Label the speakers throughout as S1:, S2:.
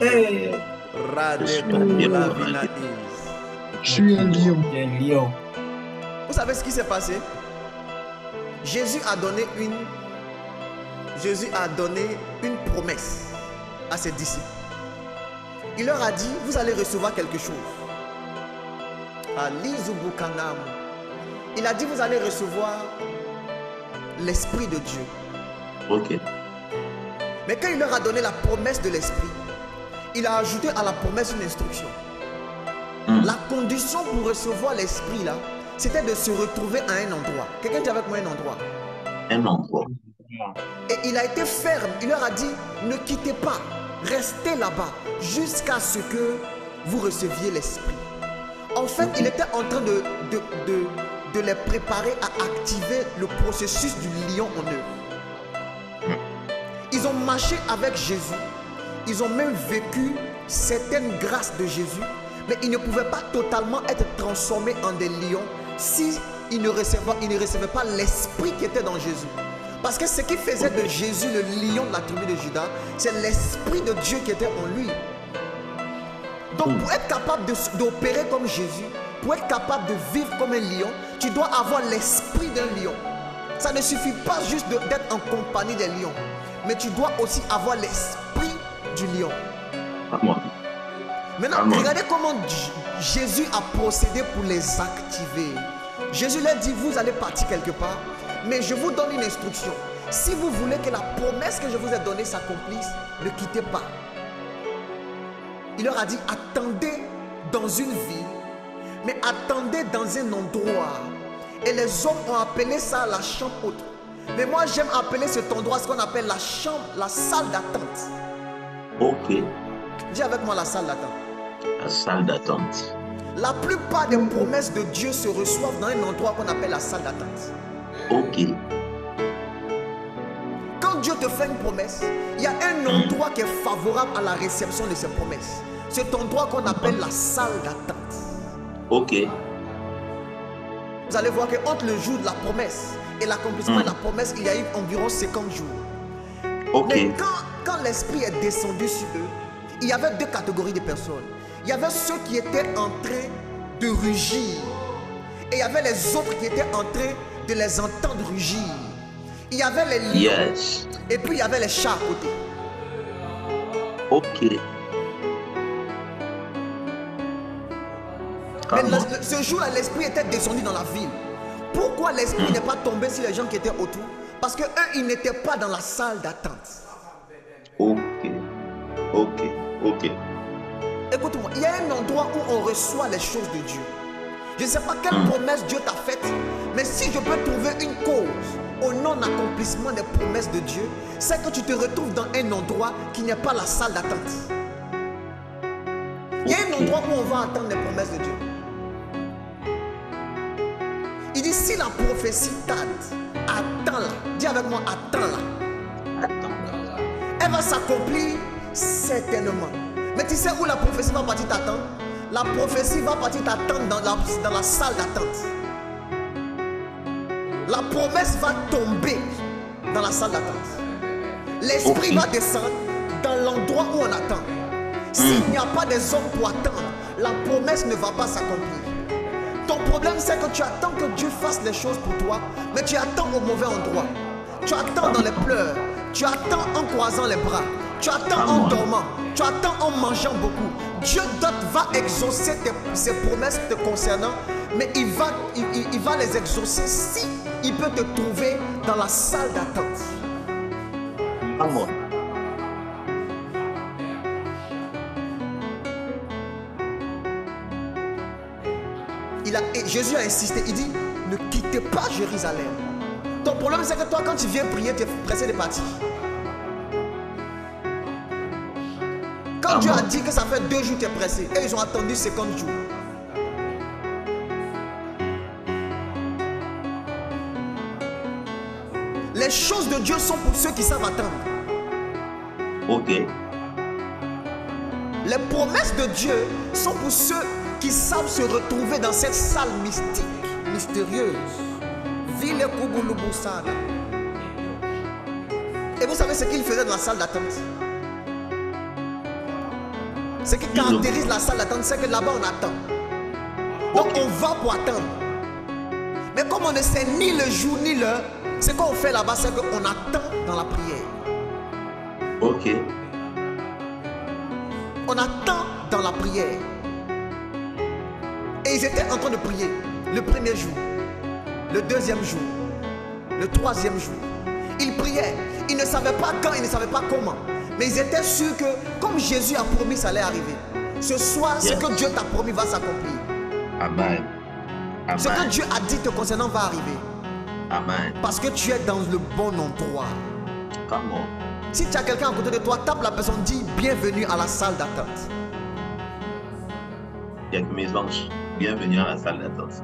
S1: Hey,
S2: Je suis un
S1: Radeko
S2: lion.
S1: Lavinaïs.
S3: Je suis un lion.
S1: Un lion.
S2: Vous savez ce qui s'est passé? Jésus a donné une promesse à ses disciples. Il leur a dit, vous allez recevoir quelque chose. Il a dit, vous allez recevoir l'Esprit de Dieu.
S3: Ok.
S2: Mais quand il leur a donné la promesse de l'Esprit, il a ajouté à la promesse une instruction. La condition pour recevoir l'Esprit là, c'était de se retrouver à un endroit. Quelqu'un dit avec moi un endroit.
S3: Un endroit.
S2: Et il a été ferme. Il leur a dit, ne quittez pas. Restez là-bas jusqu'à ce que vous receviez l'Esprit. En fait, il était en train de les préparer à activer le processus du lion en eux. Ils ont marché avec Jésus. Ils ont même vécu certaines grâces de Jésus. Mais ils ne pouvaient pas totalement être transformés en des lions si ils ne recevaient pas l'Esprit qui était dans Jésus. Parce que ce qui faisait de Jésus le lion de la tribu de Juda, c'est l'Esprit de Dieu qui était en lui. Donc pour être capable d'opérer comme Jésus, pour être capable de vivre comme un lion, tu dois avoir l'esprit d'un lion. Ça ne suffit pas juste d'être en compagnie des lions, mais tu dois aussi avoir l'esprit du lion. Maintenant, regardez comment Jésus a procédé pour les activer. Jésus leur dit, vous allez partir quelque part, mais je vous donne une instruction. Si vous voulez que la promesse que je vous ai donnée s'accomplisse, ne quittez pas. Il leur a dit, attendez dans une ville, mais attendez dans un endroit. Et les hommes ont appelé ça la chambre haute. Mais moi, j'aime appeler cet endroit ce qu'on appelle la chambre, la salle d'attente.
S3: Ok.
S2: Dis avec moi la salle d'attente.
S3: La salle d'attente.
S2: La plupart des promesses de Dieu se reçoivent dans un endroit qu'on appelle la salle d'attente.
S3: Ok.
S2: Quand Dieu te fait une promesse, il y a un endroit qui est favorable à la réception de ces promesses. Cet endroit qu'on appelle la salle d'attente.
S3: Ok.
S2: Vous allez voir que entre le jour de la promesse et l'accomplissement de la promesse, il y a eu environ 50 jours.
S3: Ok.
S2: Mais quand l'Esprit est descendu sur eux, il y avait deux catégories de personnes. Il y avait ceux qui étaient en train de rugir. Et il y avait les autres qui étaient en train de les entendre rugir. Il y avait les lions.
S3: Yes.
S2: Et puis il y avait les chats à côté.
S3: Ok.
S2: Mais ce jour-là, l'Esprit était descendu dans la ville. Pourquoi l'Esprit n'est pas tombé sur les gens qui étaient autour? Parce que eux, ils n'étaient pas dans la salle d'attente.
S3: Ok. Ok. Ok.
S2: Écoute-moi, il y a un endroit où on reçoit les choses de Dieu. Je ne sais pas quelle promesse Dieu t'a faite, mais si je peux trouver une cause au non-accomplissement des promesses de Dieu, c'est que tu te retrouves dans un endroit qui n'est pas la salle d'attente. Il y a un endroit où on va attendre les promesses de Dieu. Il dit, si la prophétie tarde, attends-la. Dis avec moi, attends-la.
S3: Attends.
S2: Elle va s'accomplir certainement. Mais tu sais où la prophétie va partir t'attendre? La prophétie va partir t'attendre dans la salle d'attente. La promesse va tomber dans la salle d'attente. L'Esprit va descendre dans l'endroit où on attend. S'il n'y a pas des hommes pour attendre, la promesse ne va pas s'accomplir. Ton problème, c'est que tu attends que Dieu fasse les choses pour toi, mais tu attends au mauvais endroit. Tu attends dans les pleurs, tu attends en croisant les bras, tu attends en dormant, tu attends en mangeant beaucoup. Dieu va exaucer ses promesses te concernant, mais il va les exaucer si il peut te trouver dans la salle d'attente.
S3: Amen.
S2: Jésus a insisté, il dit, ne quittez pas Jérusalem. Ton problème, c'est que toi, quand tu viens prier, tu es pressé de partir. Quand Dieu a dit que ça fait 2 jours que tu es pressé, et ils ont attendu 50 jours. Les choses de Dieu sont pour ceux qui savent attendre.
S3: Ok.
S2: Les promesses de Dieu sont pour ceux qui savent se retrouver dans cette salle mystique, mystérieuse. Ville Kouboulou-Boussada. Et vous savez ce qu'il faisait dans la salle d'attente? Ce qui caractérise la salle d'attente, c'est que là-bas on attend. Donc on va pour attendre. Mais comme on ne sait ni le jour ni l'heure, ce qu'on fait là-bas, c'est qu'on attend dans la prière.
S3: Ok.
S2: On attend dans la prière. Et ils étaient en train de prier le premier jour, le deuxième jour, le troisième jour. Ils priaient. Ils ne savaient pas quand, ils ne savaient pas comment. Mais ils étaient sûrs que comme Jésus a promis, ça allait arriver. Ce soir, ce que Dieu t'a promis va s'accomplir.
S3: Amen. Amen.
S2: Ce que Dieu a dit te concernant va arriver.
S3: Amen.
S2: Parce que tu es dans le bon endroit.
S3: Come on.
S2: Si tu as quelqu'un à côté de toi, tape la personne, dis bienvenue à la salle d'attente.
S3: Il y a que mes anges. Bienvenue à la salle d'attente.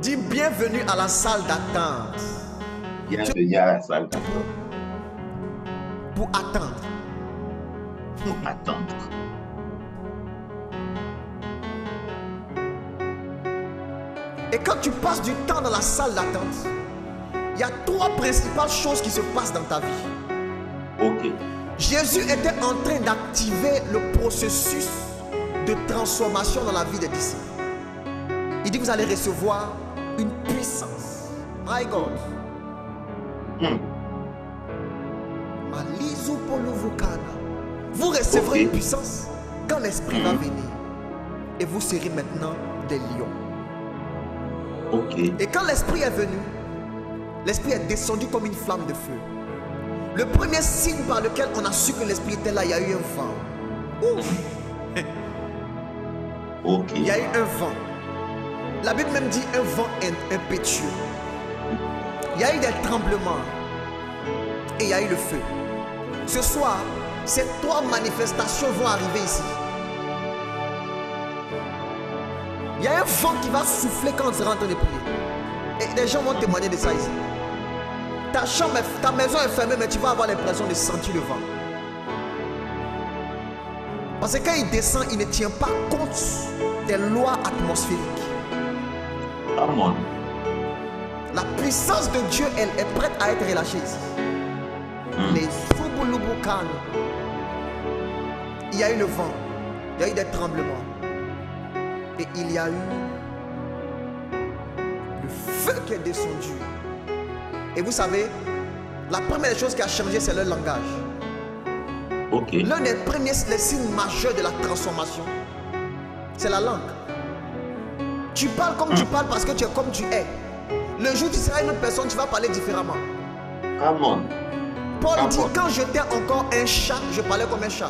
S2: Dis bienvenue à la salle d'attente.
S3: Bienvenue à la salle d'attente.
S2: Pour attendre.
S3: Pour attendre.
S2: Et quand tu passes du temps dans la salle d'attente, il y a trois principales choses qui se passent dans ta vie.
S3: Ok.
S2: Jésus était en train d'activer le processus de transformation dans la vie des disciples. Il dit vous allez recevoir une puissance. My God. Vous recevrez une puissance quand l'Esprit va venir. Et vous serez maintenant des lions.
S3: Ok.
S2: Et quand l'Esprit est venu, l'Esprit est descendu comme une flamme de feu. Le premier signe par lequel on a su que l'Esprit était là, il y a eu un vent. Ouf.
S3: Ok.
S2: Il y a eu un vent. La Bible même dit un vent impétueux. Il y a eu des tremblements. Et il y a eu le feu. Ce soir, ces trois manifestations vont arriver ici. Il y a un vent qui va souffler quand on sera en train de prier. Et des gens vont témoigner de ça ici. Ta chambre, ta maison est fermée, mais tu vas avoir l'impression de sentir le vent. Parce que quand il descend, il ne tient pas compte des lois atmosphériques.
S3: Come on.
S2: La puissance de Dieu, elle est prête à être relâchée ici. Les Subulubukan. Il y a eu le vent, il y a eu des tremblements. Et il y a eu le feu qui est descendu. Et vous savez, la première chose qui a changé, c'est le langage.
S3: Ok.
S2: L'un des premiers signes majeurs de la transformation, c'est la langue. Tu parles comme tu parles parce que tu es comme tu es. Le jour où tu seras une autre personne, tu vas parler différemment.
S3: Come on.
S2: Paul dit, quand j'étais encore un chat, je parlais comme un chat.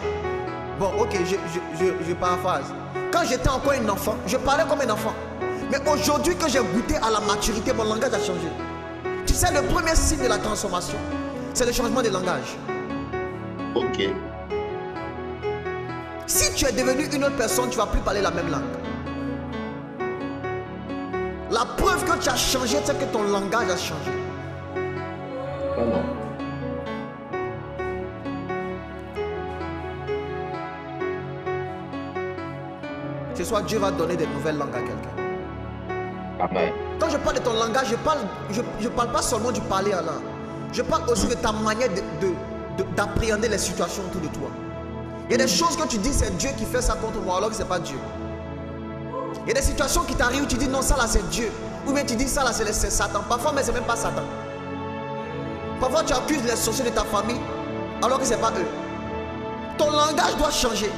S2: Bon, ok, je paraphrase. Quand j'étais encore un enfant, je parlais comme un enfant. Mais aujourd'hui que j'ai goûté à la maturité, mon langage a changé. Tu sais, le premier signe de la transformation, c'est le changement de langage.
S3: Ok.
S2: Si tu es devenu une autre personne, tu ne vas plus parler la même langue. La preuve que tu as changé, c'est que ton langage a changé.
S3: Come on.
S2: Ce soir, Dieu va donner des nouvelles langues à quelqu'un.
S3: Amen.
S2: Quand je parle de ton langage, je parle pas seulement du parler en langue. Je parle aussi de ta manière d'appréhender les situations autour de toi. Il y a des choses que tu dis, c'est Dieu qui fait ça contre moi, alors que ce n'est pas Dieu. Il y a des situations qui t'arrivent, tu dis non, ça là c'est Dieu. Ou bien tu dis ça là c'est Satan. Parfois, mais ce n'est même pas Satan. Parfois, tu accuses les sorciers de ta famille, alors que ce n'est pas eux. Ton langage doit changer.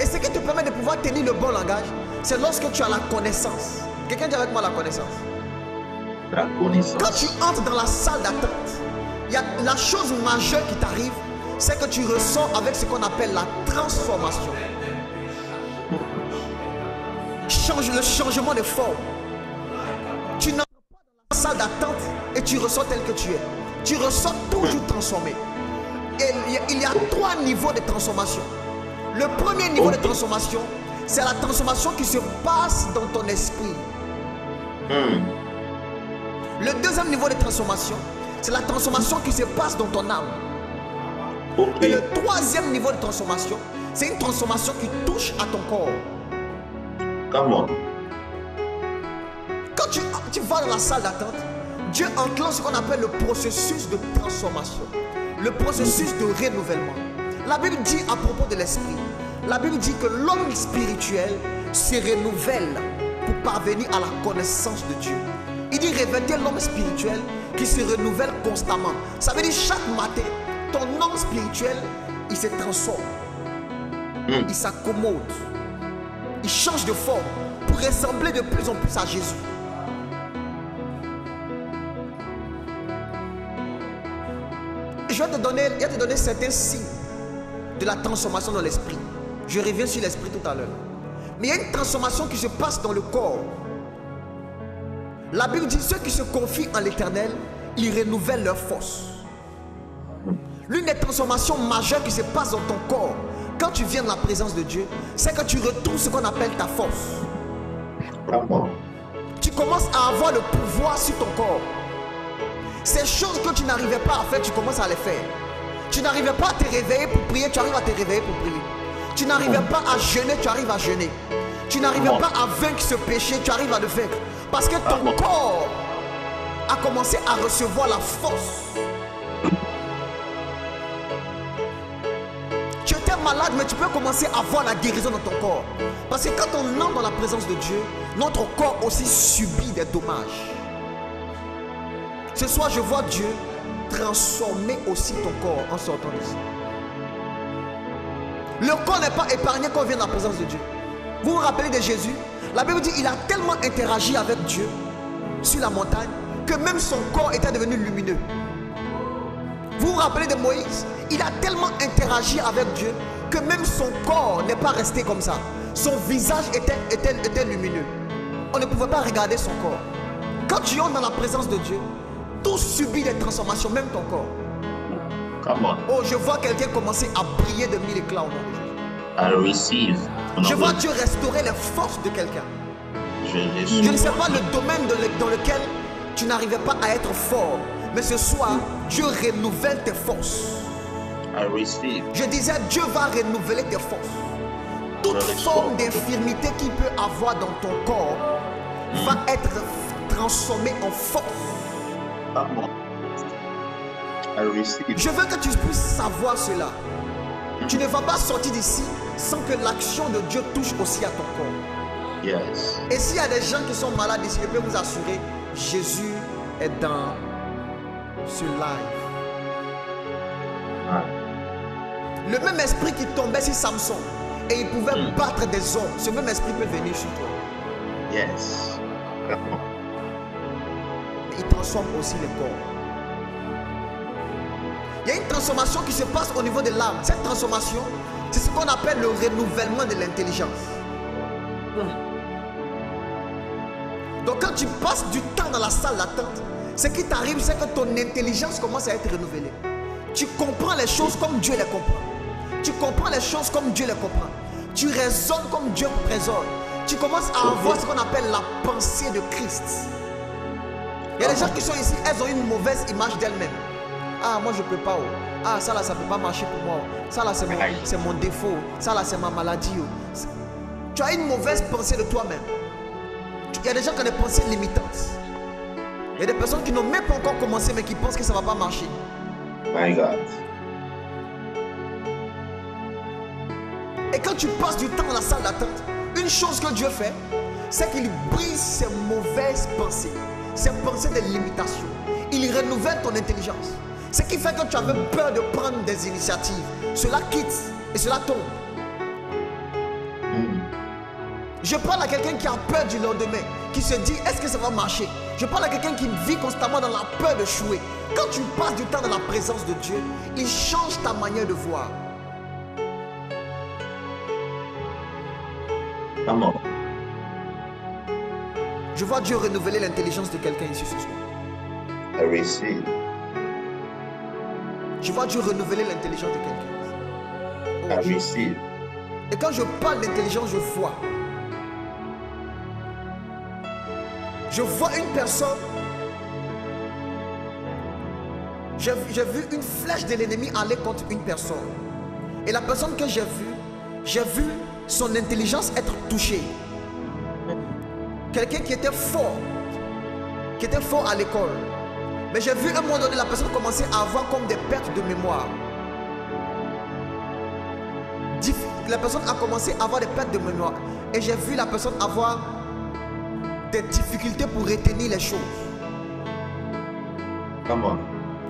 S2: Et ce qui te permet de pouvoir tenir le bon langage, c'est lorsque tu as la connaissance. Quelqu'un dit avec moi la connaissance.
S3: La connaissance.
S2: Quand tu entres dans la salle d'attente, il y a la chose majeure qui t'arrive, c'est que tu ressens avec ce qu'on appelle la transformation. Le changement de forme. Tu n'entres pas dans la salle d'attente et tu ressens tel que tu es. Tu ressens toujours transformé. Et il y a trois niveaux de transformation. Le premier niveau de transformation, c'est la transformation qui se passe dans ton esprit. Le deuxième niveau de transformation, c'est la transformation qui se passe dans ton âme. Et le troisième niveau de transformation, c'est une transformation qui touche à ton corps.
S3: Come on.
S2: Quand tu vas dans la salle d'attente, Dieu enclenche ce qu'on appelle le processus de transformation, le processus de renouvellement. La Bible dit à propos de l'esprit, la Bible dit que l'homme spirituel se renouvelle pour parvenir à la connaissance de Dieu. Il dit revêtir l'homme spirituel qui se renouvelle constamment. Ça veut dire chaque matin, ton homme spirituel, il se transforme. Il s'accommode. Il change de forme pour ressembler de plus en plus à Jésus. Je vais te donner certains signes de la transformation dans l'esprit. Je reviens sur l'esprit tout à l'heure. Mais il y a une transformation qui se passe dans le corps. La Bible dit ceux qui se confient en l'Éternel, ils renouvellent leur force. L'une des transformations majeures qui se passe dans ton corps quand tu viens dans la présence de Dieu, c'est que tu retrouves ce qu'on appelle ta force. Tu commences à avoir le pouvoir sur ton corps. Ces choses que tu n'arrivais pas à faire, tu commences à les faire. Tu n'arrivais pas à te réveiller pour prier, tu arrives à te réveiller pour prier. Tu n'arrivais pas à jeûner, tu arrives à jeûner. Tu n'arrivais pas à vaincre ce péché, tu arrives à le vaincre. Parce que ton corps a commencé à recevoir la force. Tu étais malade, mais tu peux commencer à voir la guérison dans ton corps. Parce que quand on entre dans la présence de Dieu, notre corps aussi subit des dommages. Ce soir, je vois Dieu transformer aussi ton corps en sortant d'ici. Le corps n'est pas épargné quand on vient dans la présence de Dieu. Vous vous rappelez de Jésus? La Bible dit qu'il a tellement interagi avec Dieu sur la montagne que même son corps était devenu lumineux. Vous vous rappelez de Moïse? Il a tellement interagi avec Dieu que même son corps n'est pas resté comme ça. Son visage était lumineux. On ne pouvait pas regarder son corps. Quand tu entres dans la présence de Dieu, tout subit des transformations, même ton corps.
S3: Come on.
S2: Oh, je vois quelqu'un commencer à briller de mille éclats au nom de Jésus.
S3: I receive.
S2: Je vois Dieu restaurer les forces de quelqu'un.
S3: Je
S2: Je ne sais pas le domaine dans lequel tu n'arrivais pas à être fort, mais ce soir, Dieu renouvelle tes forces.
S3: I receive.
S2: Je disais, Dieu va renouveler tes forces. Toute forme d'infirmité qu'il peut avoir dans ton corps va être transformée en force.
S3: I receive.
S2: Je veux que tu puisses savoir cela. Tu ne vas pas sortir d'ici sans que l'action de Dieu touche aussi à ton corps.
S3: Yes.
S2: Et s'il y a des gens qui sont malades ici, je peux vous assurer, Jésus est dans ce live. Le même esprit qui tombait sur Samson et il pouvait battre des hommes, ce même esprit peut venir sur toi.
S3: Yes.
S2: Il transforme aussi le corps. Il y a une transformation qui se passe au niveau de l'âme. Cette transformation, c'est ce qu'on appelle le renouvellement de l'intelligence. Donc quand tu passes du temps dans la salle d'attente, ce qui t'arrive, c'est que ton intelligence commence à être renouvelée. Tu comprends les choses comme Dieu les comprend. Tu comprends les choses comme Dieu les comprend. Tu raisonnes comme Dieu raisonne. Tu commences à avoir ce qu'on appelle la pensée de Christ. Il y a des gens qui sont ici, elles ont une mauvaise image d'elles-mêmes. Ah, moi je peux pas. Oh. Ah, ça là, ça peut pas marcher pour moi. Ça là, c'est mon défaut. Ça là, c'est ma maladie. Oh. Tu as une mauvaise pensée de toi-même. Il y a des gens qui ont des pensées limitantes. Il y a des personnes qui n'ont même pas encore commencé, mais qui pensent que ça va pas marcher.
S3: My God.
S2: Et quand tu passes du temps dans la salle d'attente, une chose que Dieu fait, c'est qu'il brise ces mauvaises pensées, ces pensées de limitation. Il renouvelle ton intelligence. Ce qui fait que tu avais peur de prendre des initiatives. Cela quitte et cela tombe. Je parle à quelqu'un qui a peur du lendemain, qui se dit est-ce que ça va marcher. Je parle à quelqu'un qui vit constamment dans la peur de échouer. Quand tu passes du temps dans la présence de Dieu, il change ta manière de voir.
S3: Come on.
S2: Je vois Dieu renouveler l'intelligence de quelqu'un ici ce soir.
S3: I receive.
S2: Je vois Dieu renouveler l'intelligence de quelqu'un.
S3: I receive.
S2: Et quand je parle d'intelligence, je vois. Je vois une personne. J'ai vu une flèche de l'ennemi aller contre une personne. Et la personne que j'ai vu son intelligence être touchée. Quelqu'un qui était fort à l'école. Mais j'ai vu à un moment donné la personne commencer à avoir comme des pertes de mémoire. la personne a commencé à avoir des pertes de mémoire. Et j'ai vu la personne avoir des difficultés pour retenir les choses.
S3: Come on.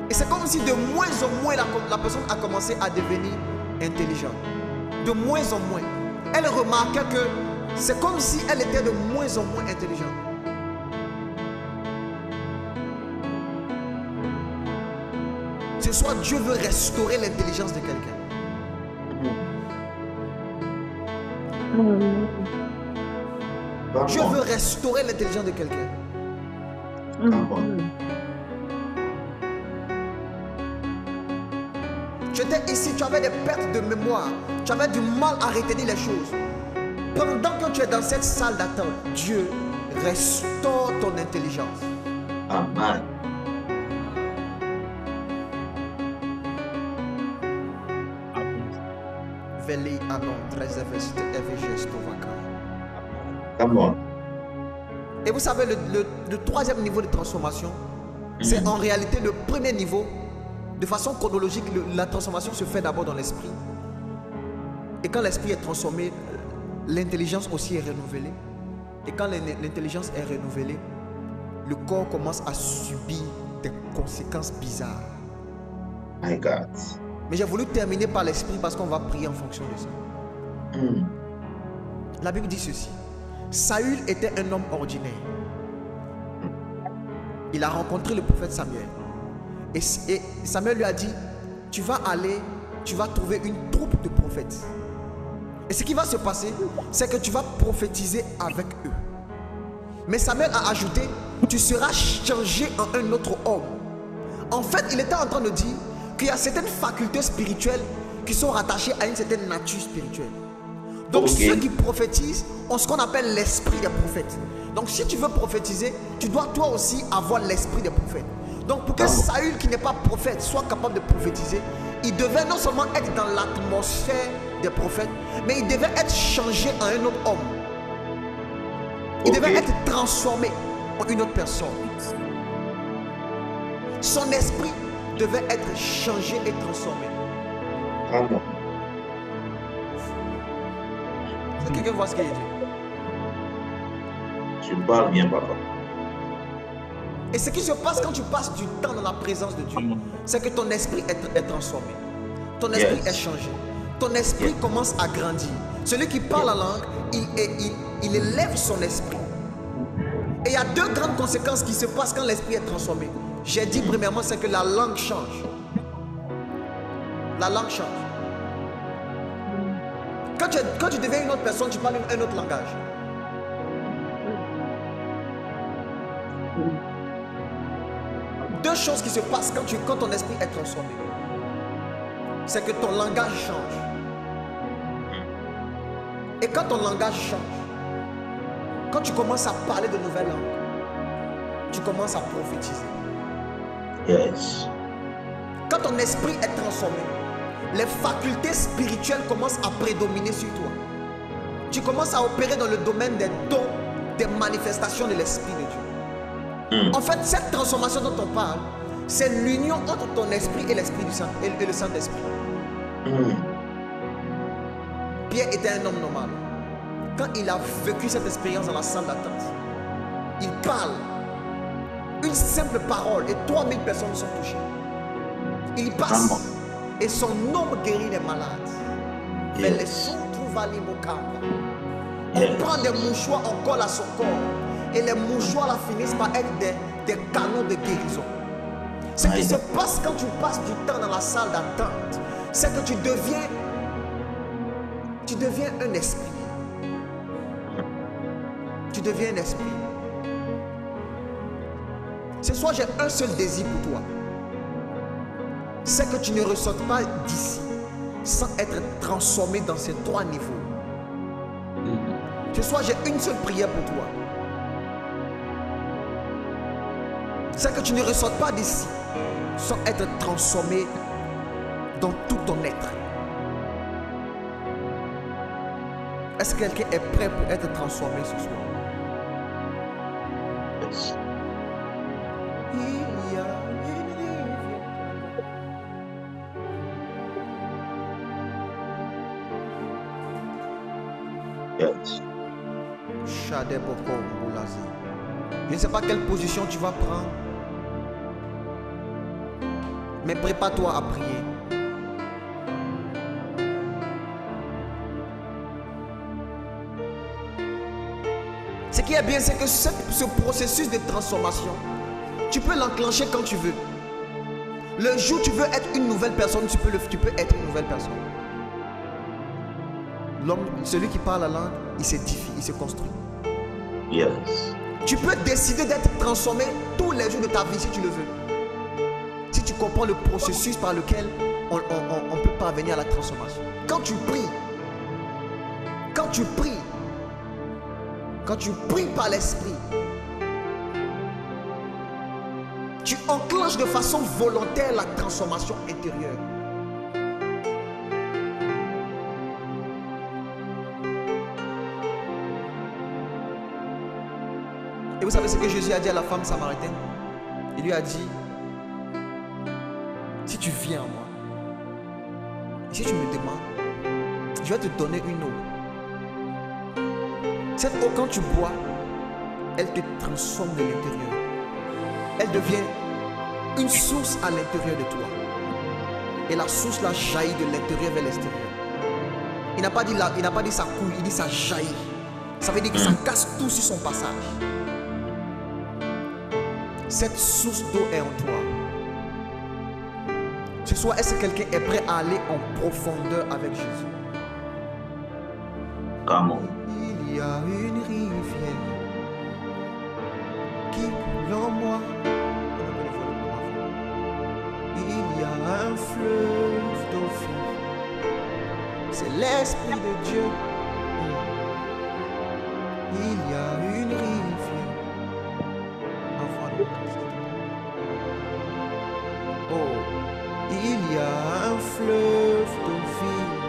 S2: Et c'est comme si de moins en moins la personne a commencé à devenir intelligente. De moins en moins. Elle remarquait que c'est comme si elle était de moins en moins intelligente. Ce soir, Dieu veut restaurer l'intelligence de quelqu'un. Dieu veut restaurer l'intelligence de quelqu'un. Tu étais ici, tu avais des pertes de mémoire. Tu avais du mal à retenir les choses. Pendant que tu es dans cette salle d'attente, Dieu restaure ton intelligence.
S3: Amen.
S2: Veli anon, très
S3: Come on.
S2: Et vous savez, le troisième niveau de transformation, c'est en réalité le premier niveau. De façon chronologique, la transformation se fait d'abord dans l'esprit. Et quand l'esprit est transformé, l'intelligence aussi est renouvelée. Et quand l'intelligence est renouvelée, le corps commence à subir des conséquences bizarres.
S3: My God.
S2: Mais j'ai voulu terminer par l'esprit parce qu'on va prier en fonction de ça. La Bible dit ceci. Saül était un homme ordinaire. Il a rencontré le prophète Samuel. Et Samuel lui a dit, tu vas aller, tu vas trouver une troupe de prophètes. Et ce qui va se passer, c'est que tu vas prophétiser avec eux. Mais Samuel a ajouté, tu seras changé en un autre homme. En fait, il était en train de dire qu'il y a certaines facultés spirituelles qui sont rattachées à une certaine nature spirituelle. Donc ceux qui prophétisent ont ce qu'on appelle l'esprit des prophètes. Donc si tu veux prophétiser, tu dois toi aussi avoir l'esprit des prophètes. Donc pour que Saül, qui n'est pas prophète, soit capable de prophétiser, il devait non seulement être dans l'atmosphère des prophètes, mais il devait être changé en un autre homme. Il devait être transformé en une autre personne. Son esprit devait être changé et transformé. Est-ce que quelqu'un voit ce qu'il dit?
S3: Tu parles bien, papa.
S2: Et ce qui se passe quand tu passes du temps dans la présence de Dieu, c'est que ton esprit est transformé. Ton esprit est changé. Ton esprit commence à grandir. Celui qui parle la langue, il élève son esprit. Et il y a deux grandes conséquences qui se passent quand l'esprit est transformé. J'ai dit premièrement, c'est que la langue change. La langue change. Quand tu deviens une autre personne, tu parles un autre langage. Deux choses qui se passent quand ton esprit est transformé. C'est que ton langage change. Et quand ton langage change, quand tu commences à parler de nouvelles langues, tu commences à prophétiser.
S3: Yes.
S2: Quand ton esprit est transformé, les facultés spirituelles commencent à prédominer sur toi. Tu commences à opérer dans le domaine des dons, des manifestations de l'esprit de Dieu. En fait, cette transformation dont on parle, c'est l'union entre ton esprit et l'esprit du Saint et le Saint-Esprit. Pierre était un homme normal. Quand il a vécu cette expérience dans la salle d'attente, il parle une simple parole et 3000 personnes sont touchées. Il passe et son nom guérit les malades. Mais les sons trouvent à l'imocable. On prend des mouchoirs, on colle à son corps. Et les mouchoirs là finissent par être des canaux de guérison. Ce qui se passe quand tu passes du temps dans la salle d'attente, c'est que tu deviens un esprit. Tu deviens un esprit. Ce soir, j'ai un seul désir pour toi. C'est que tu ne ressortes pas d'ici sans être transformé dans ces trois niveaux. Ce soir, j'ai une seule prière pour toi. C'est que tu ne ressortes pas d'ici sans être transformé dans tout ton être. Est-ce que quelqu'un est prêt pour être transformé ce soir?
S3: Yes. Yes.
S2: Shadeboko Boulazi. Je ne sais pas quelle position tu vas prendre, mais prépare-toi à prier. Ce qui est bien, c'est que ce processus de transformation, tu peux l'enclencher quand tu veux. Le jour où tu veux être une nouvelle personne, tu peux être une nouvelle personne. L'homme, celui qui parle la langue, il s'édifie, il se construit.
S3: Yes.
S2: Tu peux décider d'être transformé tous les jours de ta vie si tu le veux. Si tu comprends le processus par lequel on peut parvenir à la transformation. Quand tu pries par l'esprit, tu enclenches de façon volontaire la transformation intérieure. Et vous savez ce que Jésus a dit à la femme samaritaine? Il lui a dit, si tu viens à moi, et si tu me demandes, je vais te donner une eau. Cette eau, quand tu bois, elle te transforme de l'intérieur. Elle devient une source à l'intérieur de toi. Et la source là jaillit de l'intérieur vers l'extérieur. Il n'a pas dit ça coule, il dit ça jaillit. Ça veut dire que ça casse tout sur son passage. Cette source d'eau est en toi. Ce soir, est-ce que quelqu'un est prêt à aller en profondeur avec Jésus?
S3: Come on.
S2: Il y a une rivière qui coule en moi. Il y a un fleuve d'eau vive. C'est l'Esprit de Dieu. Il y a une rivière. Oh, il y a un fleuve d'eau vive.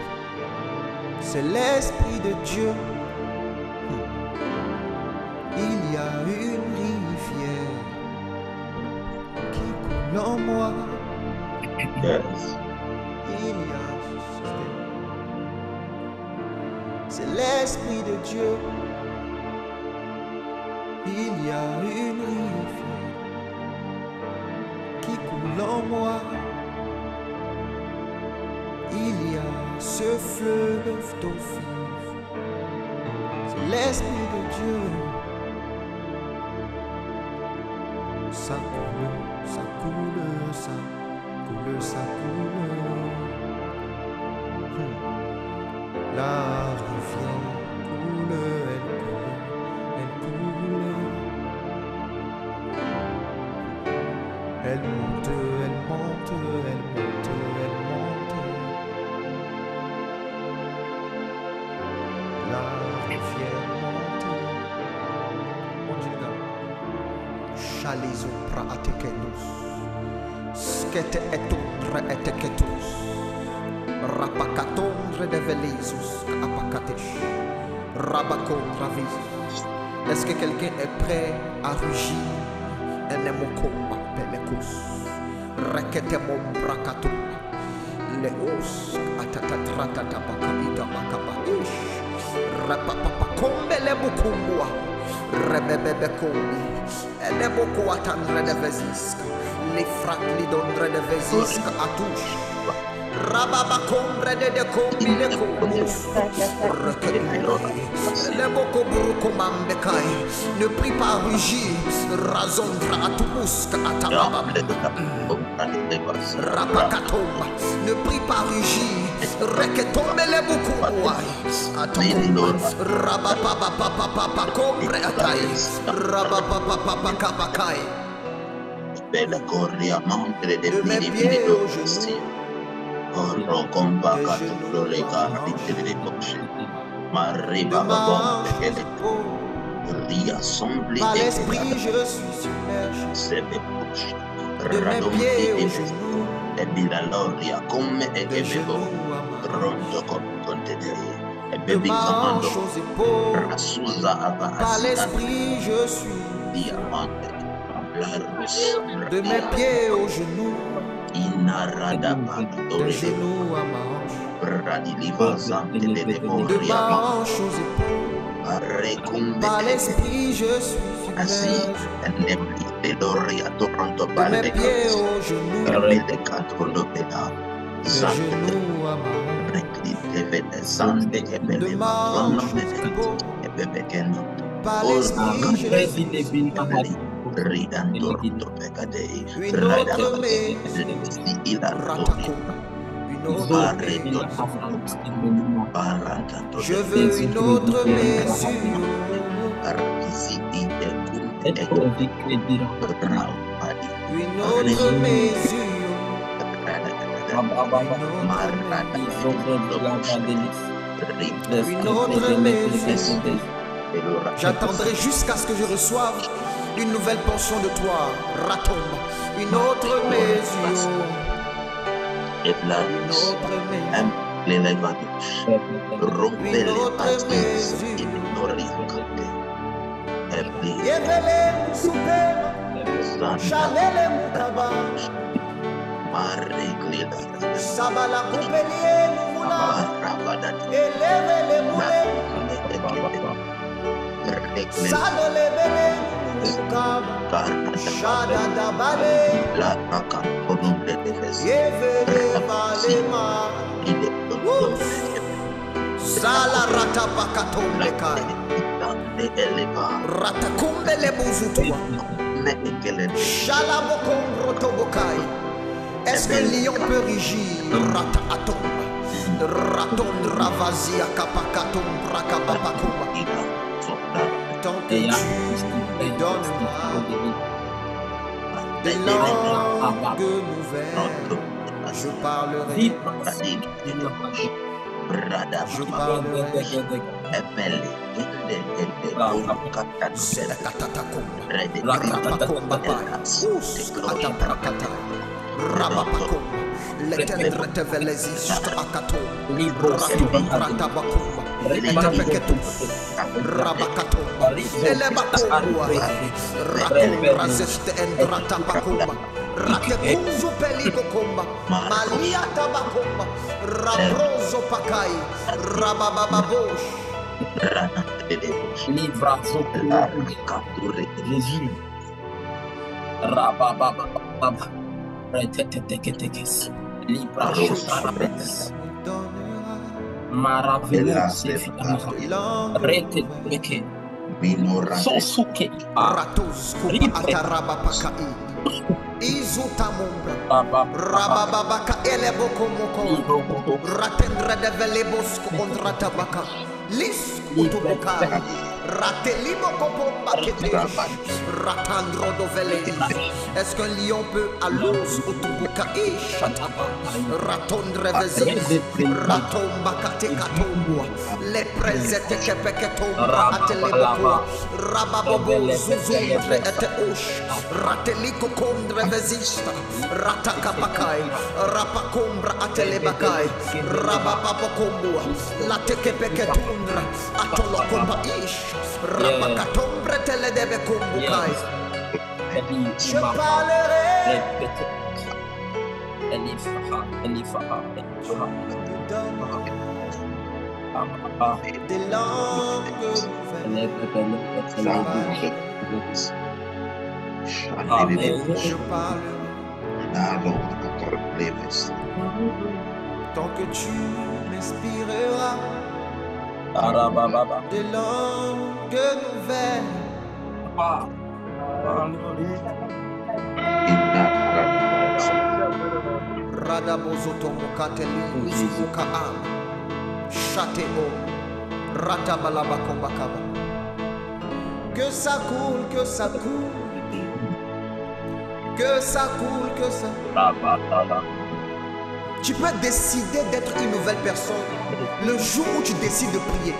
S2: C'est l'Esprit de Dieu. Il y a une rivière qui coule en moi.
S3: Yes.
S2: Il y a, c'est l'Esprit de Dieu. Il y a une rivière qui coule en moi. Il y a ce fleuve d'eau vive. C'est l'Esprit de Dieu. Ça coule, ça coule, ça coule, ça coule. La rivière coule, elle coule. Elle monte, elle monte, elle monte, elle monte. La rivière monte. On dit là. Chalizo pra atekenus. Skete etombre eteketus. Rapakatondre de velisus apakatesh. Rabakondra visus. Est-ce que quelqu'un est prêt à rugir? Enemokoma pelekos. Reketemom brakato. Leos atatatrata bakaita bakabaish. Rapapapakombe lebukumbua. Rebebebe kombi. Enemoko atandre de veziska. Les fracli d'ondre de veziska atouche. Rababa combre de combi le comus. Le boko buruko mambekai. Ne prie pas rugir. Razondra atumuska atababa. Rapakatomba. Ne prie pas rugir. Reketombe le bukubuai. Atomba. Rababa papa combre atai. Rababa papa kabakai.
S3: Bella corria montre de
S2: De mes pieds aux genoux.
S3: Corro compa cato florega di poche. Mariba babon de ria sombli
S2: Par l'esprit je suis submergé.
S3: sebe poche.
S2: De mes pieds aux genoux.
S3: E bila loria come e
S2: De
S3: bebo
S2: genoux à ma
S3: rondo con contedere. E
S2: de
S3: bebi
S2: ma hanche
S3: comando
S2: aux épaules.
S3: rasusa ava
S2: Par l'esprit je suis.
S3: diamante. La russe.
S2: De mes pieds aux genoux.
S3: Inaradaba
S2: de
S3: Dore
S2: genoux à ma hanche,
S3: Radiliva Sante de
S2: de
S3: Demoria
S2: ma hanche aux épaules.
S3: Arecumbe
S2: Par l'esprit, je suis
S3: Asi
S2: submergé.
S3: Nemli de Doria Toronto
S2: De mes pieds
S3: Baldeca
S2: aux genoux,
S3: Rebele Catrono Bela
S2: de
S3: Zante
S2: genoux à ma hanche,
S3: Recli Devene Sante
S2: de
S3: Ebele
S2: ma
S3: Matrono
S2: hanche aux
S3: Bele
S2: épaules.
S3: Ebebekeno
S2: Par
S3: Orba
S2: l'esprit, je suis
S3: Ebeli
S2: submergé.
S3: Ridan Toronto Becade
S2: Une autre
S3: Radaba
S2: mesure,
S3: Lesi Ilandori
S2: Ratacomba. Une autre
S3: Aredo
S2: mesure.
S3: Baranta
S2: Je veux une autre mesure.
S3: Arisi ide kumbe eto rau padi
S2: Une autre mesure. Une autre mesure. J'attendrai jusqu'à ce que je reçoive une nouvelle portion de toi, Ratomba. Une autre mesure. Une autre mesure. Une autre mesure. Yevele Musupema, Chalele Mukaba, Sabala Kupelie Mula, Elevele Mule, Sadole Bele Mukaba, Shada Dabale, Yevele Valema, Sala Ratapakatombe Kai. Ratakumbe le buzutua. Shalabokon rotobokai. Est-ce qu'un lion peut rugir? Rata atomba. Raton ravazia kapakatum rakabapakumba. Tant que tu me donneras des langues nouvelles, je parlerai. Je parlerai. Ratekuzu peligo komba, Malia tabakomba, Rabrozo pakai, Rabababosh.
S1: Livra Jésus. Rabababa. Retetetekes. Libra Shotarabes. Maravilleux. Reteteke. Sosuke.
S2: Ratos kupa ataraba pakai. Izutamumbra. Rabababaka eleboko moko. Ratendra de velebosco ondratabaka. Lis utubukai. Ratelimo kopomba ketesh. Ratandro dovele. Est-ce qu'un lion peut à l'os utubukai shataba? Ratondre vezi. Ratomba katekatomba. Les prezete kepeketomba ateleboko. Rababobo zuzumbre ete osh. Rateliko kondre vezista. Ratakapakai. Rapakombra atelebakai. Rabapapokombua. Latekepeketundra. Atolokomba ish. Rapakatombre teledebe kombukai. Je parlerai des langues nouvelles. Je parlerai tant que tu m'inspireras des langues nouvelles. Radabozotomo kateli uzuka am chateo ratabalaba kombakaba. Que ça coule, que ça coule, que ça coule, que ça. Tu peux décider d'être une nouvelle personne le jour où tu décides de prier.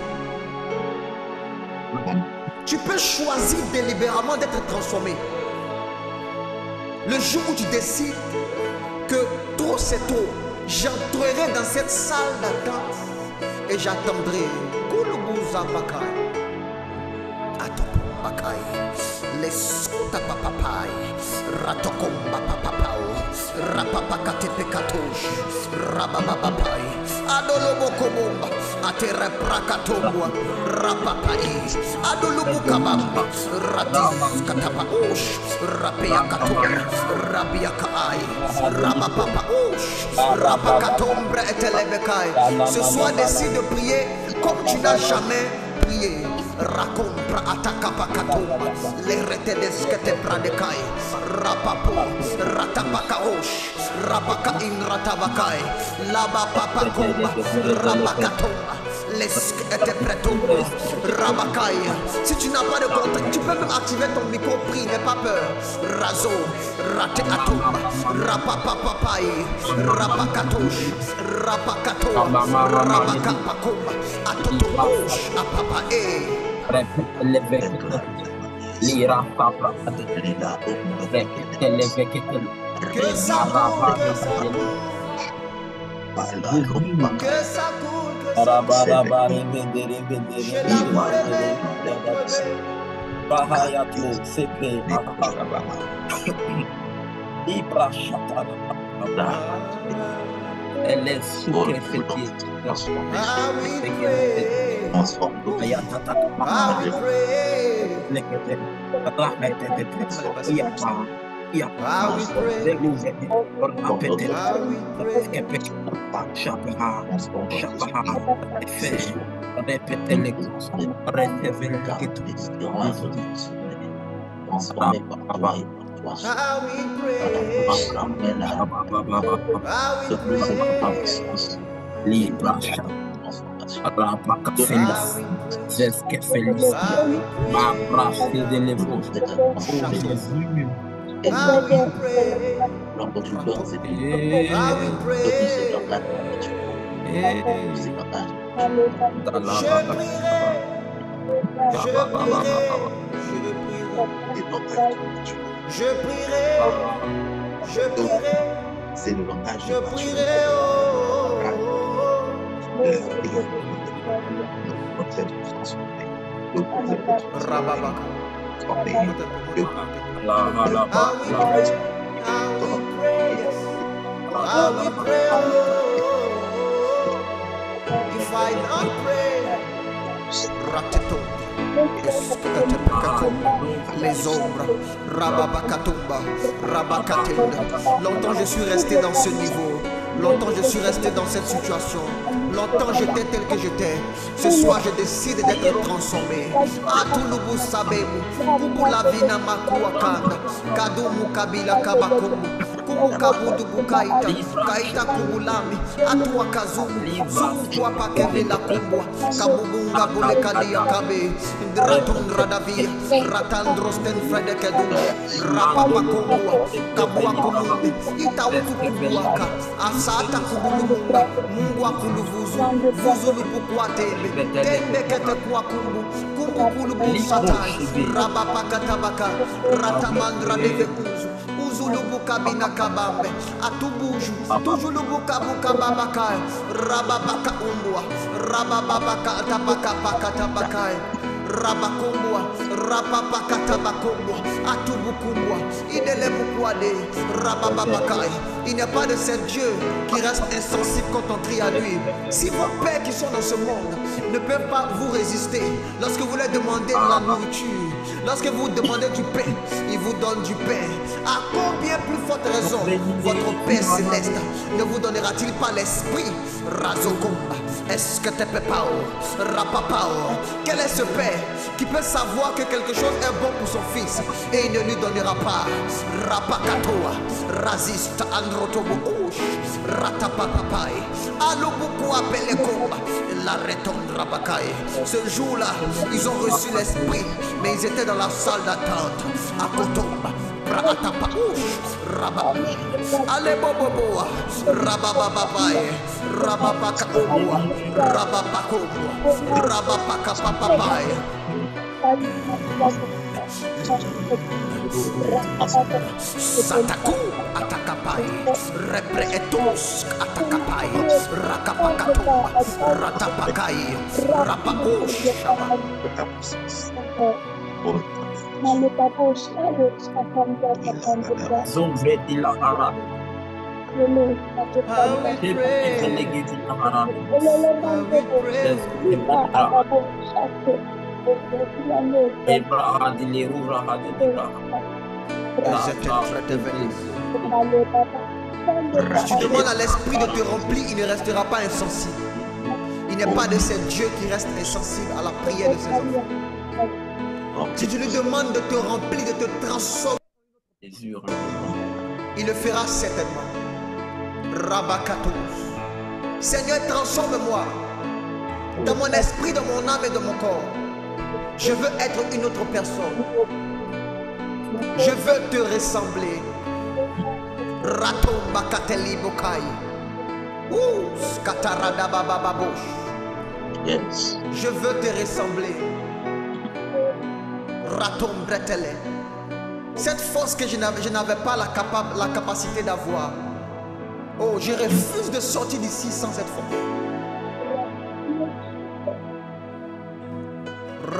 S2: Tu peux choisir délibérément d'être transformé le jour où tu décides que trop c'est trop. J'entrerai dans cette salle d'attente et j'attendrai. les tapapapai, ratokomba papapao, rapapakate pekatouche, rabababai, adolobokobomba, atere prakatombwa, rapapai, adolobukabamba, ratis katapaush, rapiakatomba, rabiakai, rabapapaush, rapakatombre etelebekai. Ce soir, décide de prier comme tu n'as jamais prié. Raconte atakapakatomba, les retedes que te pradekai, rapapo, ratapakaosh, rapakain ratabakai, laba papakomba, rapakatomba, les que te pretomba, rabakai. Si tu n'as pas de contact, tu peux même activer ton micro, prie, n'aie pas peur. Razo, rate atomba, rapapapapai, rapakatosh, rapakatomba, rabakapakomba, atotomosh, apapae.
S1: Répète les vecteurs, l'ira papa, répète les vecteurs,
S2: Que ça coule, que ça coule, que ça
S1: elle est sucrée fêtée. Rapaka feliz, Zeske feliz, ma brasse de l'évose,
S2: je prierai,
S3: c'est le langage
S2: je prierai, if I not pray, rateto, les ombres, rababakatumba, rabakatenda. Longtemps je suis resté dans ce niveau. Longtemps je suis resté dans cette situation. Longtemps j'étais tel que j'étais. Ce soir je décide d'être transformé. Atulubu sabemu, kubu la vina makuakanda, kadumu kabila kabakumu, kubu kabudu bukaita, kaita kubulami, atua kazumu, zumu kwa pakeve la kumbwa, kabubunga bule kadia kabe, dratun radavia, ratandrosten fredekedum, rapapakumbwa, kabua kumumbi, itautu kubuaka, asata kubulumumba, mungwa kuluvuzu, vuzulupu kwa tembe, tembe kete kwa kumbu, kumbu kulubu satai, rabapakatabaka, ratamandra devekuzu, uzulubu kabina kabambe, atubuju, tujulubu kabuka babakai, rababaka umbwa, rababaka tabaka pakatabakae, rabakumbwa, rapapakatabakumbwa, atubukumbwa, idelebukwade, rabababakai. Il n'y a pas de ce Dieu qui reste insensible quand on crie à lui. Si vos pères qui sont dans ce monde ne peuvent pas vous résister, lorsque vous leur demandez de la nourriture, lorsque vous demandez du pain, il vous donne du pain. À combien plus forte raison votre Père Céleste ne vous donnera-t-il pas l'esprit? Razokomba, est-ce que te pepao, rapapao? Quel est ce Père qui peut savoir que quelque chose est bon pour son fils et il ne lui donnera pas? Rapakatoa, razista androtobo ouch, ratapapapai, alobuku appelé comba, la retombe rabakai. Ce jour-là, ils ont reçu l'esprit, mais ils étaient dans la salle d'attente. À Kotomba, Ratapauch, Rababi, Ale Boboboa, Rabababai, Rababakaoua, Rababakoua, Rababakapapapai. Sataku atakapai, repre etos atakapai, rakapakatumba, ratapakai, rapaosh. Si tu demandes à l'esprit de te remplir, il ne restera pas insensible. Il n'est pas de ces dieux qui restent insensibles à la prière de ses enfants. Si tu lui demandes de te remplir, de te transformer, il le fera certainement. Rabakatos. Seigneur, transforme-moi dans mon esprit, dans mon âme et dans mon corps. Je veux être une autre personne. Je veux te ressembler. Raton bakateli bokai. Skatarada bababosh.
S3: Yes.
S2: Je veux te ressembler. Raton bretele. Cette force que je n'avais pas la capacité d'avoir. Oh, je refuse de sortir d'ici sans cette force.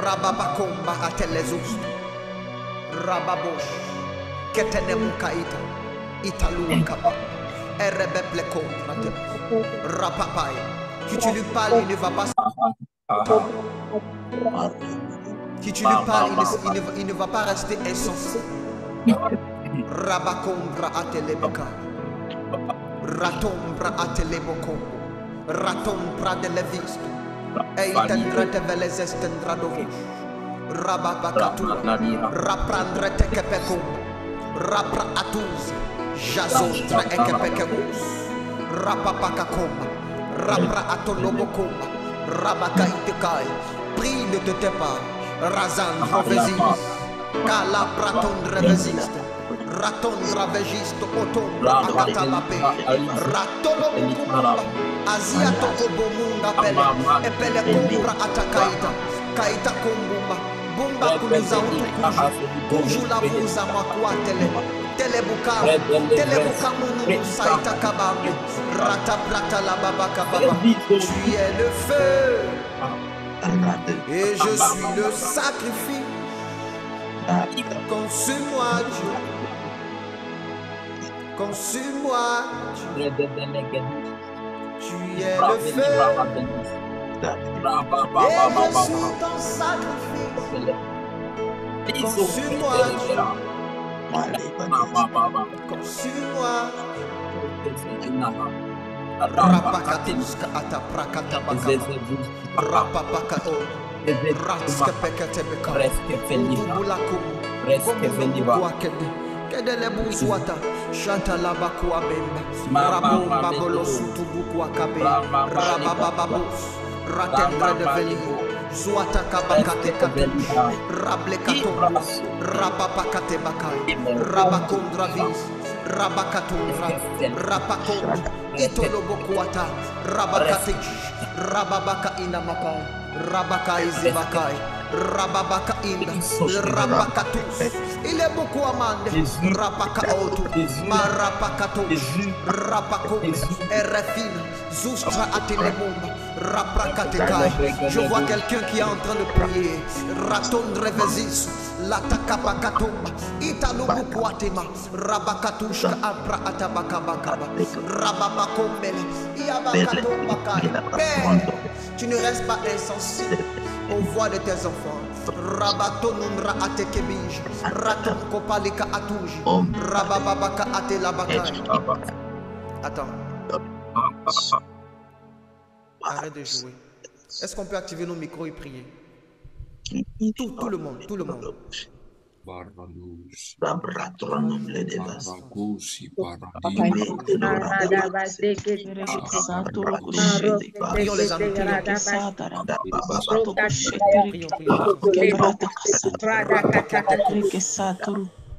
S2: Rababakomba atelezus. Rababosh. Ketenemukaita. Italuakaba. Erebepleko. Rapapai. Si tu lui parles, il ne va pas. Si tu lui parles, il ne va pas rester insensé. Rabakombra atelebeka. Ratombra ateleboko. Ratombra de levisto. Eitendra de velezestendra dovish. Rababakatu. Raprandre tekepeko. Rapra atuz. Jazostra ekepekeus. Rapapakakomba. Rapra atolobokomba. Rabakaitekai. Prie, ne te tais pas. Razan revésiste. Kala praton revésiste. Raton ravégiste. Oton akatalape. Ratolobokumba. Azia tokobomunda pele. Epele kumbra atakaita. Kaita kumbumba. Bumba kuluza utukuju. Kuju la buza makwatele. Telebuka. Telebuka munu saita kabambe. Rata prata la baba kababa. Tu es le feu. Et je suis le sacrifice. Consume-moi, Dieu. Consume-moi, Dieu. Tu es le feu. Et je suis ton sacrifice. Consume-moi, Dieu. Consume-moi. Rapakatuska ataprakata bakaba. Rapapakato. Ratska pekatebeka. Ubulakum. Ubulakum. Kedele buzwata. Shanta labakua bemba. Rabomba bolosutu bukua kabe. Rababababus. Ratendra de veli. Zuata kabakate katush. Rable katobus. Rapapakate bakai. Rabakondra vis. Rabakatunra. Rapakondra. Itolobokuata. Rabakatish. Rababaka inamakai. Rabaka izibakai. Rababaka inda. Rabakatus. Il est beaucoup amande. Rabaka auto. Marapakatus. Rapako. Erefine. Zustra atelebomba. Rapakatekai. Je vois quelqu'un qui est en train de prier. Raton revesis. Latakapakatumba. Italobukuatema. Rabakatushka apra atabakabakaba. Rababakombele. Iabakatombaka. Père, tu ne restes pas insensible aux voix de tes enfants. Rabatonumra atekebij. Raton kopalika atuji. Rabababaka atelabaka. Attends. Arrête de jouer. Est-ce qu'on peut activer nos micros et prier? Tout le monde, tout le monde.
S4: Barbalus,
S3: Labratronum le devas.
S4: Baragusi,
S2: Prions les amis.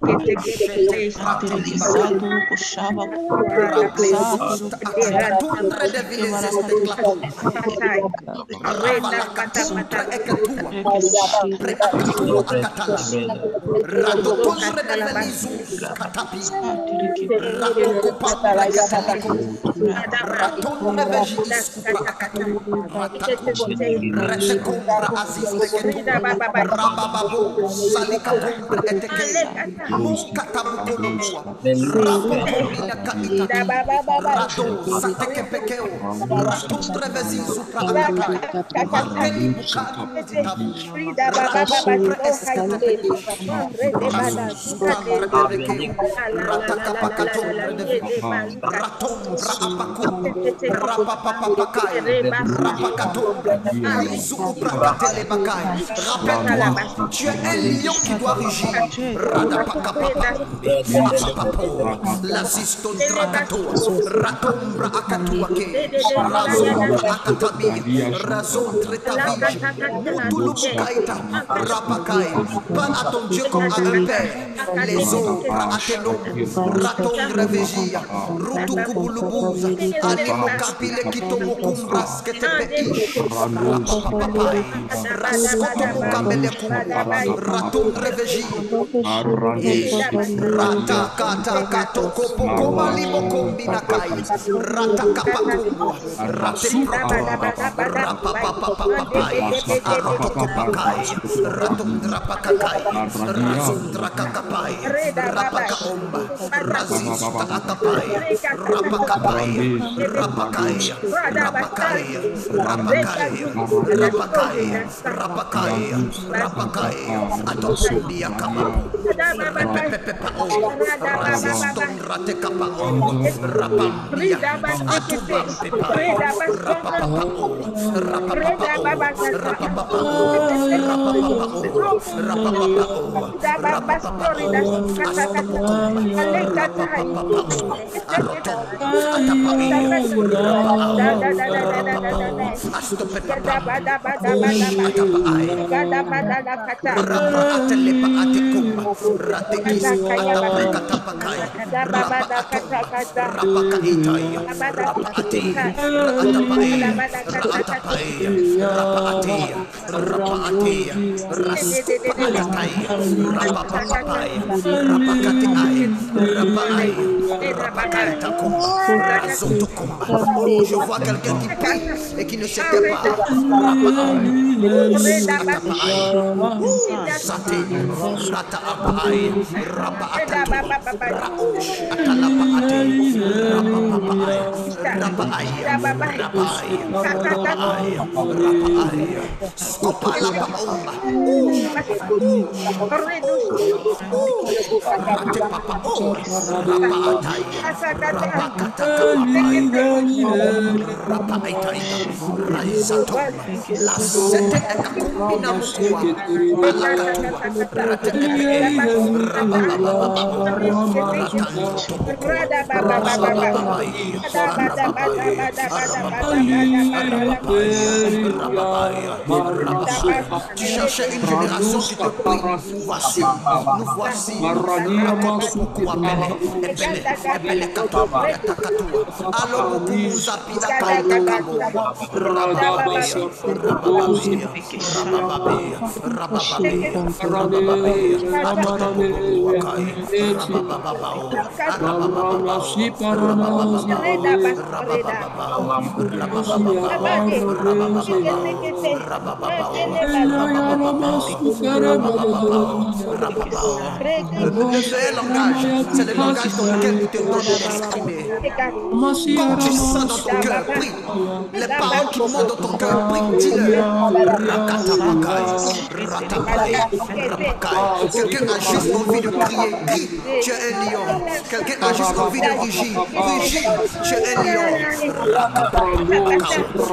S5: Terikisatu kushaba
S2: Tundre de villes este clacon. Ravala katuntre eketua. Preakatua akatala. Radotundre de velizus katapi. Rakoko pambre keteleko. Ratundre veji iskupa akatu. Rataku. Retekombra aziz teketu. Rabababo. Salika kombra eteke. Mukatabukolomua. Rapokombina kaita. Rado sateke pekeo. Ratundre vezi supra akatai. Marteli bukadu titabu. Ratundre eskatepeke. Supandre erekeo. Ratakapakatombre devi. Ratombra apaku. Rapapapapakai. Rapakatombre. Izu uprakatele bakai. Rappelle-toi, tu es un lion qui doit rugir. Radapakapapa. La siston drakato. Ratombra akatuake. Razombra akatabi. Razon tretavige. Mutulubukaita. Rapakai. Pas à ton Dieu comme à un père. Les ombres à tes noms. Ratondre vegia. Rutukubulubuza. Alimo kapile kitomokumbras ketepeish. Rapapapai. Raskotomukamele kumba. Ratondre vegia. Rata kata kato kopo koma limo kombina kai. Rata kapakumbo. Rate rapapapapapai. Arotokopakai. Ratondra pakakai. Razondra kakapai. Rapaka omba. Razista akapai. Rapakapai. Rapakai. Rapakai. Rapakai. Rapakai. Rapakai. Rapakai. Atosumbia kapapu. Repepepepao. Raziston ratekapao. Rapambia. Atubampepao. Rapapapao. Rapapapao. Rapapapao. Oh, je vois quelqu'un qui prie et qui ne s'était pas. Tu cherchais une génération qui te prie. Nous voici. Nous voici. Le seul langage, c'est le langage dans lequel tu te donnes d'exprimer. Quand tu sens dans ton cœur, prie. Les paroles qui montent dans ton cœur, prie. Dis-le. Quelqu'un a juste envie de crier, crie. Tu es un lion. Quelqu'un a juste envie de rugir, rugis. Tu es un lion.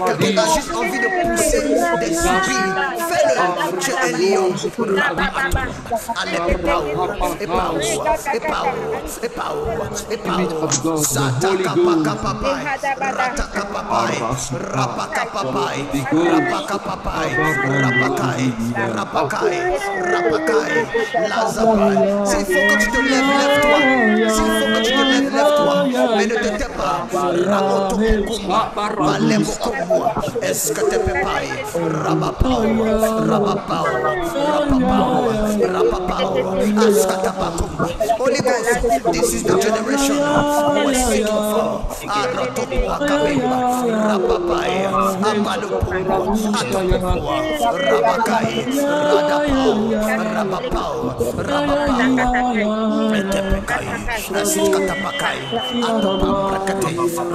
S2: Quelqu'un a juste envie de pousser des soupirs. Fais-le. Tu es un lion. Allez, Rapakapapai, Rapakapapai, Rapakai, Rapakai, Rapakai, Lazapai. S'il faut que tu te lèves, lève-toi. S'il faut que tu te lèves, lève-toi. Mais ne te tais pas. Ramotokuma, Balebokomo, est-ce que tu peux pas? Rabapao, Rabapao, Rabapao, Rabapao, Askatabakumba. Holy Ghost, this is the generation we're seeking for. Arotokua Kabimba, Rapapaya, Abalupumo, Atokua, Rabakai, Radapao, Rabapao, Rabapao, Etepekai, Askatapakai, Atopaprakate,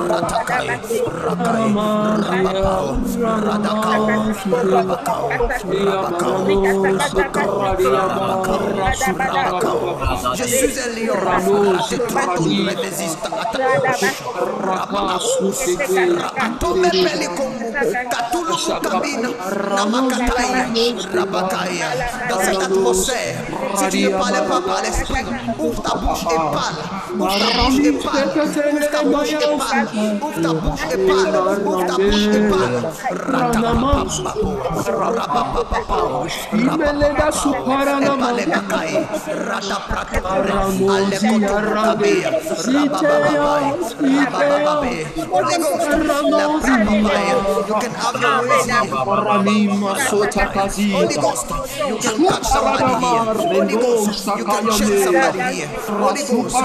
S2: Ratakai, Rakai, Rabapao, Radakao, Rabakao, Rabakao, Rabakao. Je suis un lion, à tes trois tours de résiste à ta bouche. Atome Pelikomu, Katulumu Kabina, Namakataya, Rabakaya. Dans cette atmosphère, si tu ne parles pas par l'esprit, ouvre ta bouche et parle. Ouvre ta bouche et parle. Ouvre ta bouche et parle. Ouvre ta bouche et parle. Ouvre ta bouche et parle. Holy Ghost, you can touch somebody here. Holy Ghost, you can change somebody here. Holy Ghost,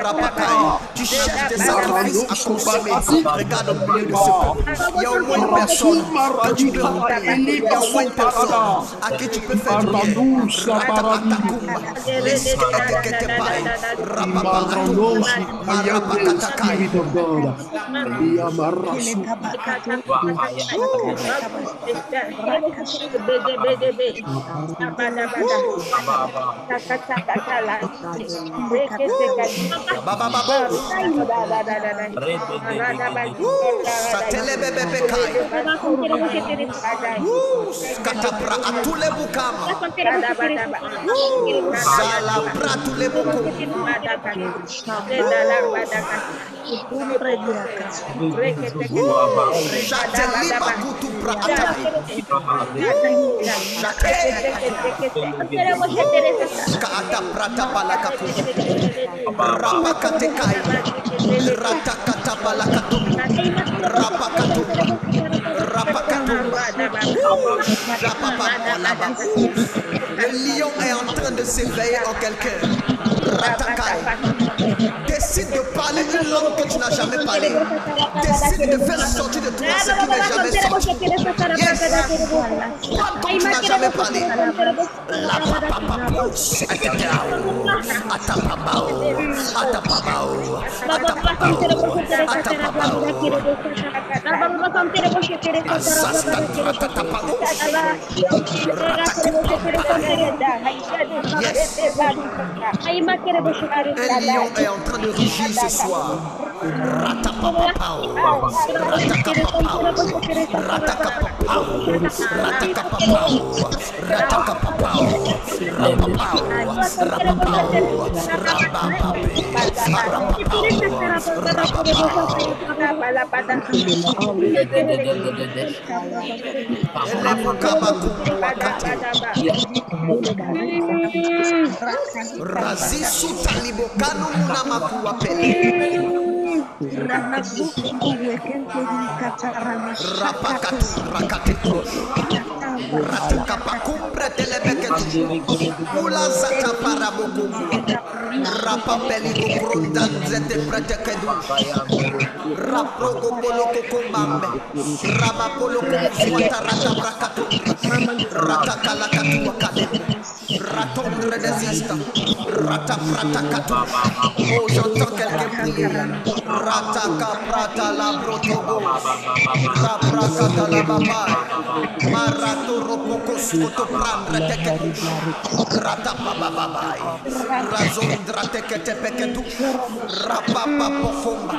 S2: Rapakai, tu cherches des sacrifices à consommer. Regarde au milieu de ce peuple. Il y a au moins une personne que tu peux remplir. Il y a au moins une personne à qui tu peux faire du bien. Ratatakumba, les eteketepai, rapaparatumba, marapakatakai. Katapra atule bukama. Zala pratule buku. Jateli bakutu prata. Kata prata balakaku. Rapakatekai. Ratakata balakatu. Rapakatu. Rapakatu. Le lion est en train de s'éveiller en quelqu'un. Ratakai. Décide de parler une langue que tu n'as jamais parlé. Décide de faire sortir de toi ce qui n'est jamais sorti. Yes. Parle comme tu n'as jamais parlé. La papapapou. Atapabao. Atapabao. Atapabao. Atapabao. Un lion est en train de rugir ce soir. Ratapapapao. Ratakapapao. Ratakapapao. Ratakapapao. Ratakapapao. Rapapao. Rapapao. Razisu talibokano munamakuwa pele. Rapakatu rakatetu. Ratakapakumpre telebeketu. Ula zaka paraboku. Rapapeli bukrondan zete pretekedu. Raprogo poloko kumambe. Ramapoloko swata ratabrakatu. Ratakalakatu wakale. Ratondre desista. Ratapratakatu. Oh, j'entends quelqu'un prier. Rataka prata la brotogo. Raprakata la baba. Marato ropoko skoto prendre teke. Ratapababai. Razondra teke tepeketu. Rapapa pofomba.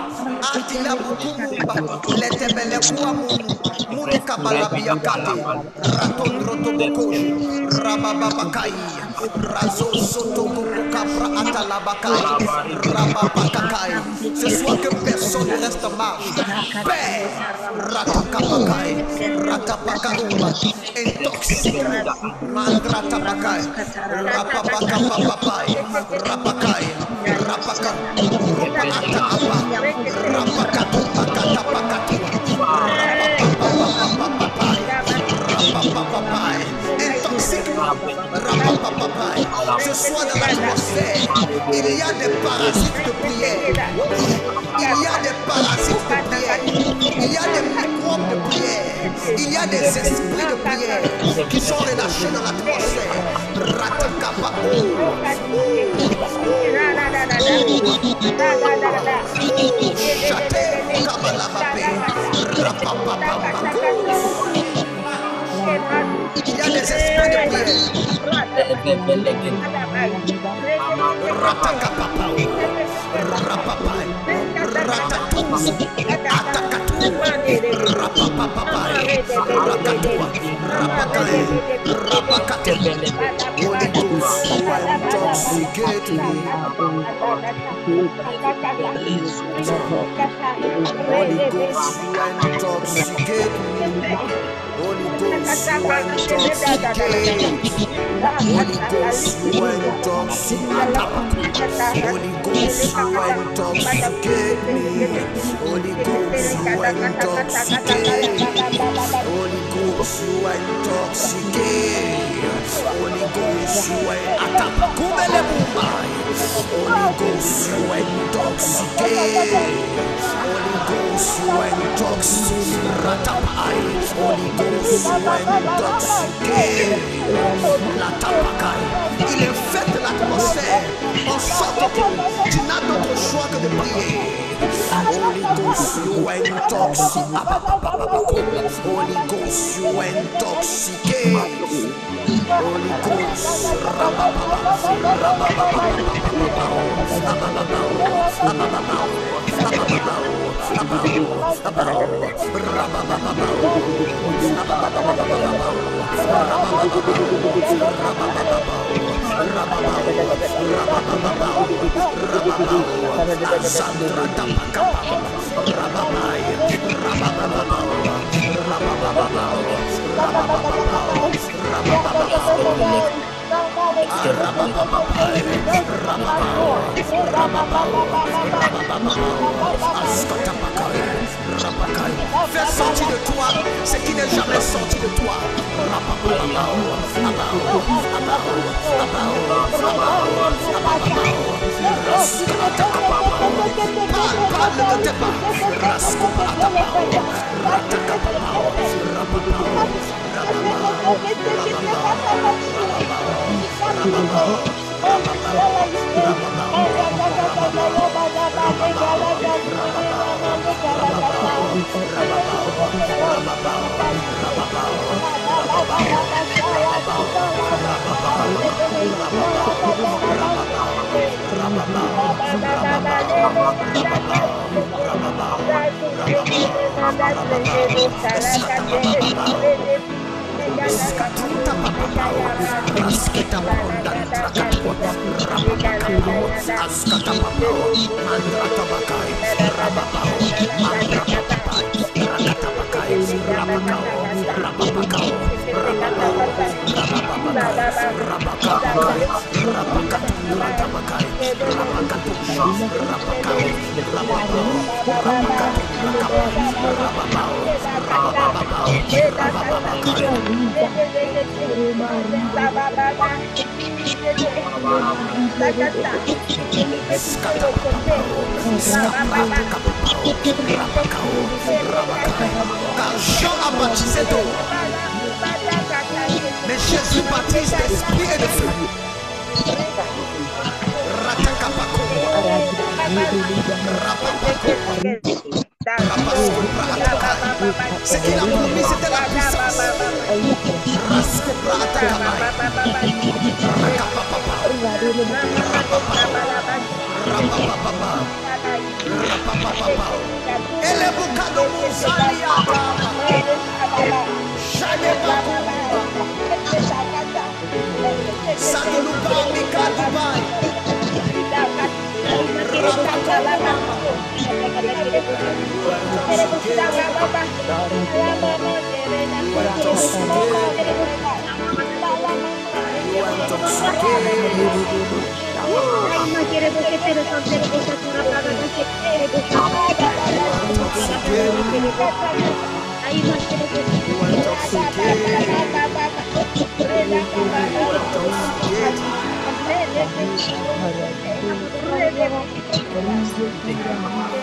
S2: Atila bukumba. Letebele kuamunu. Munuka Rakabalabiakati, Ratondrotobokoji, Rabababakai, Razo Sotobokapra Atalabakai, Rababakakai. Ce soit que personne ne reste en marge. Père, Ratakabakai, Ratapakaumba, intoxique, Mandratabakai, Rapapakapapai, Rapakai, Rapaka, Ataapa, Rapakatapakatapakatu, Rapapapapapai, Rapapapapai, intoxique, Rapapapapai. Ce soit dans l'atmosphère, il y a des parasites de prière. Il y a des parasites de prière. Il y a des microbes de prière. Il y a des esprits de prière qui sont relâchés dans l'atmosphère. Ratakapa. Chate Kabalabapé. Rapapapapako. Il y a des esprits de prière. Ratakapapa. Rapapai. Ratatous. Atakatou. Rapapapai. Rakatua. Rapakai. Rapakate. Holy Ghost, you intoxicate me. Holy Ghost, you intoxicate me. Holy Ghost, you intoxicate. Holy Ghost, you intoxicate. Holy Ghost, you intoxicate me. Holy Ghost, you intoxicate. Holy Ghost, you intoxicate. Holy Ghost, you intoxicate. Holy Ghost, you intoxicate. Holy Ghost, you intoxicate. Holy Ghost, you intoxicate. La tapakai. Il infecte l'atmosphère en sorte que tu n'as d'autre choix que de prier. Holy Ghost, you intoxicate. Holy Ghost, you intoxicate. Holy Ghost, fais sortir de toi ce qui n'est jamais sorti de toi. Parle de tes pas. Car Jean a baptisé d'eau, mais Jésus baptise d'esprit et de feu. Ce qu'il a promis, c'était la puissance. Et les boucades de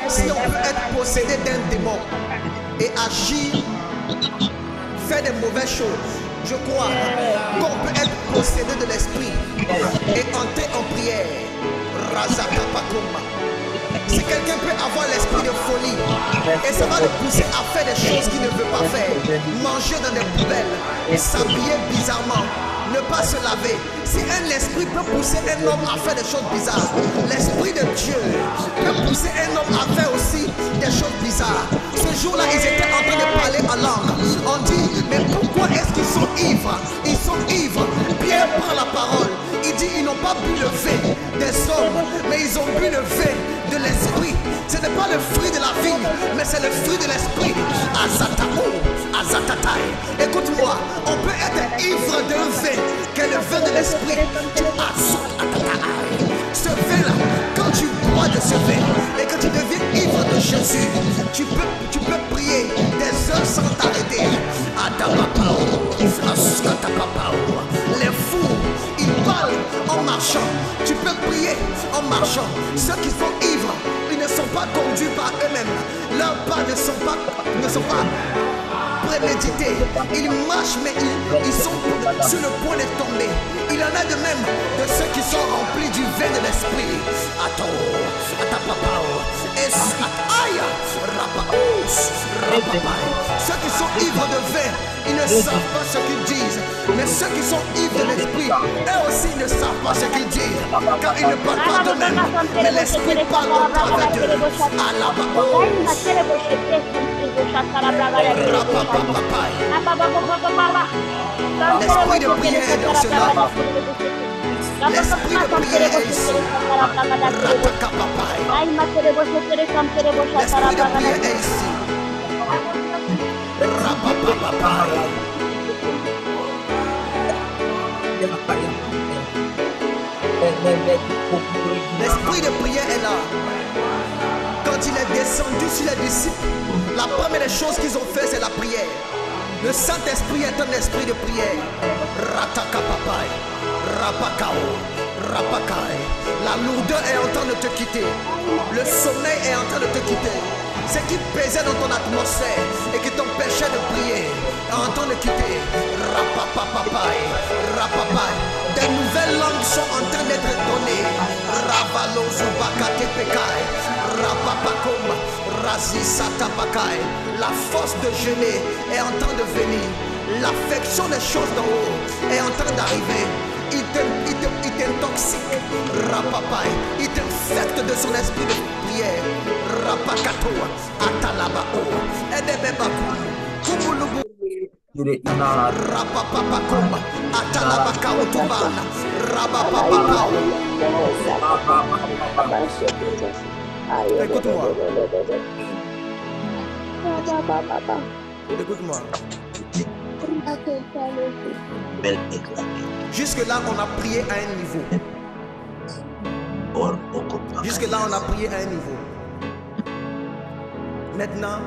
S2: Si on peut être possédé d'un démon et agir, faire des mauvaises choses, je crois qu'on peut être possédé de l'esprit et entrer en prière. Razakapakoma. Si quelqu'un peut avoir l'esprit de folie et ça va le pousser à faire des choses qu'il ne veut pas faire, manger dans des poubelles, s'habiller bizarrement, ne pas se laver. Si un esprit peut pousser un homme à faire des choses bizarres, l'esprit de Dieu peut pousser un homme à faire aussi des choses bizarres. Ce jour-là, ils étaient en train de parler en langue. On dit, mais pourquoi est-ce qu'ils sont ivres? Ils sont ivres. Pierre prend la parole. Il dit, ils n'ont pas bu le vin des hommes, mais ils ont bu le vin de l'esprit. Ce n'est pas le fruit de la vigne, mais c'est le fruit de l'esprit. Azatao, azatatai. Écoute-moi, on peut être ivre d'un vin, qu'est le vin de l'esprit. Ce vin-là, quand tu bois de ce vin et que tu deviens ivre de Jésus, tu peux prier des heures sans t'arrêter. Les fous, ils parlent en marchant. Tu peux prier en marchant. Ceux qui sont ivres, ils ne sont pas conduits par eux-mêmes. Leurs pas ne sont pas prémédités. Ils marchent, mais ils sont sur le point de tomber. Il en a de même de ceux qui sont remplis du vin de l'esprit. Ceux qui sont ivres de vin, ils ne savent pas ce qu'ils disent. Mais ceux qui sont ivres de l'esprit, eux aussi ne savent pas ce qu'ils disent. Car ils ne parlent pas d'eux-mêmes, mais l'esprit parle au travers d'eux. L'esprit de prière est dans cela. L'esprit de prière est ici. L'esprit de prière est ici. L'esprit de prière est là. Quand il est descendu sur les disciples, la première chose qu'ils ont fait, c'est la prière. Le Saint-Esprit est un esprit de prière. Ratakapapai, rapakao, rapakai. La lourdeur est en train de te quitter. Le sommeil est en train de te quitter. Ce qui pesait dans ton atmosphère et qui t'empêchait de prier est en train de quitter. Rapapapapai, rapapai. Des nouvelles langues sont en train d'être données. Ravalozu bakate pekai, rapapakom, razisatapakai. La force de jeûner est en train de venir. L'affection des choses d'en haut est en train d'arriver. Il t'intoxique. Rapapai. Il t'infecte de son esprit de prière. Rapakato. Atalabao. Edebebaku. Kumulubu. Rapapapakoma. Atalabakao tubana. Rapapapakao. Écoute-moi. Écoute-moi. Jusque-là, on a prié à un niveau. Jusque-là, on a prié à un niveau. Maintenant,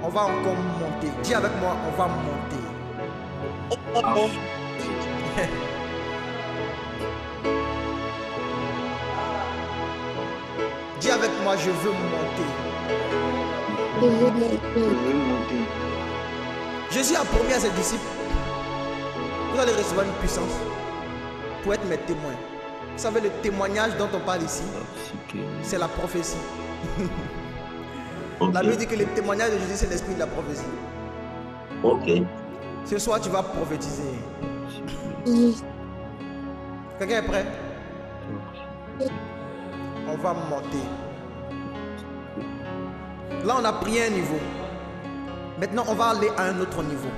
S2: on va encore monter. Dis avec moi, on va monter. Dis avec moi, je veux monter. Jésus a promis à ses disciples, vous allez recevoir une puissance pour être mes témoins. Vous savez, le témoignage dont on parle ici, c'est la prophétie. La Bible dit que le témoignage de Jésus, c'est l'esprit de la prophétie.
S3: Ok.
S2: Ce soir, tu vas prophétiser. Quelqu'un est prêt? On va monter. Là, on a pris un niveau. Maintenant, on va aller à un autre niveau.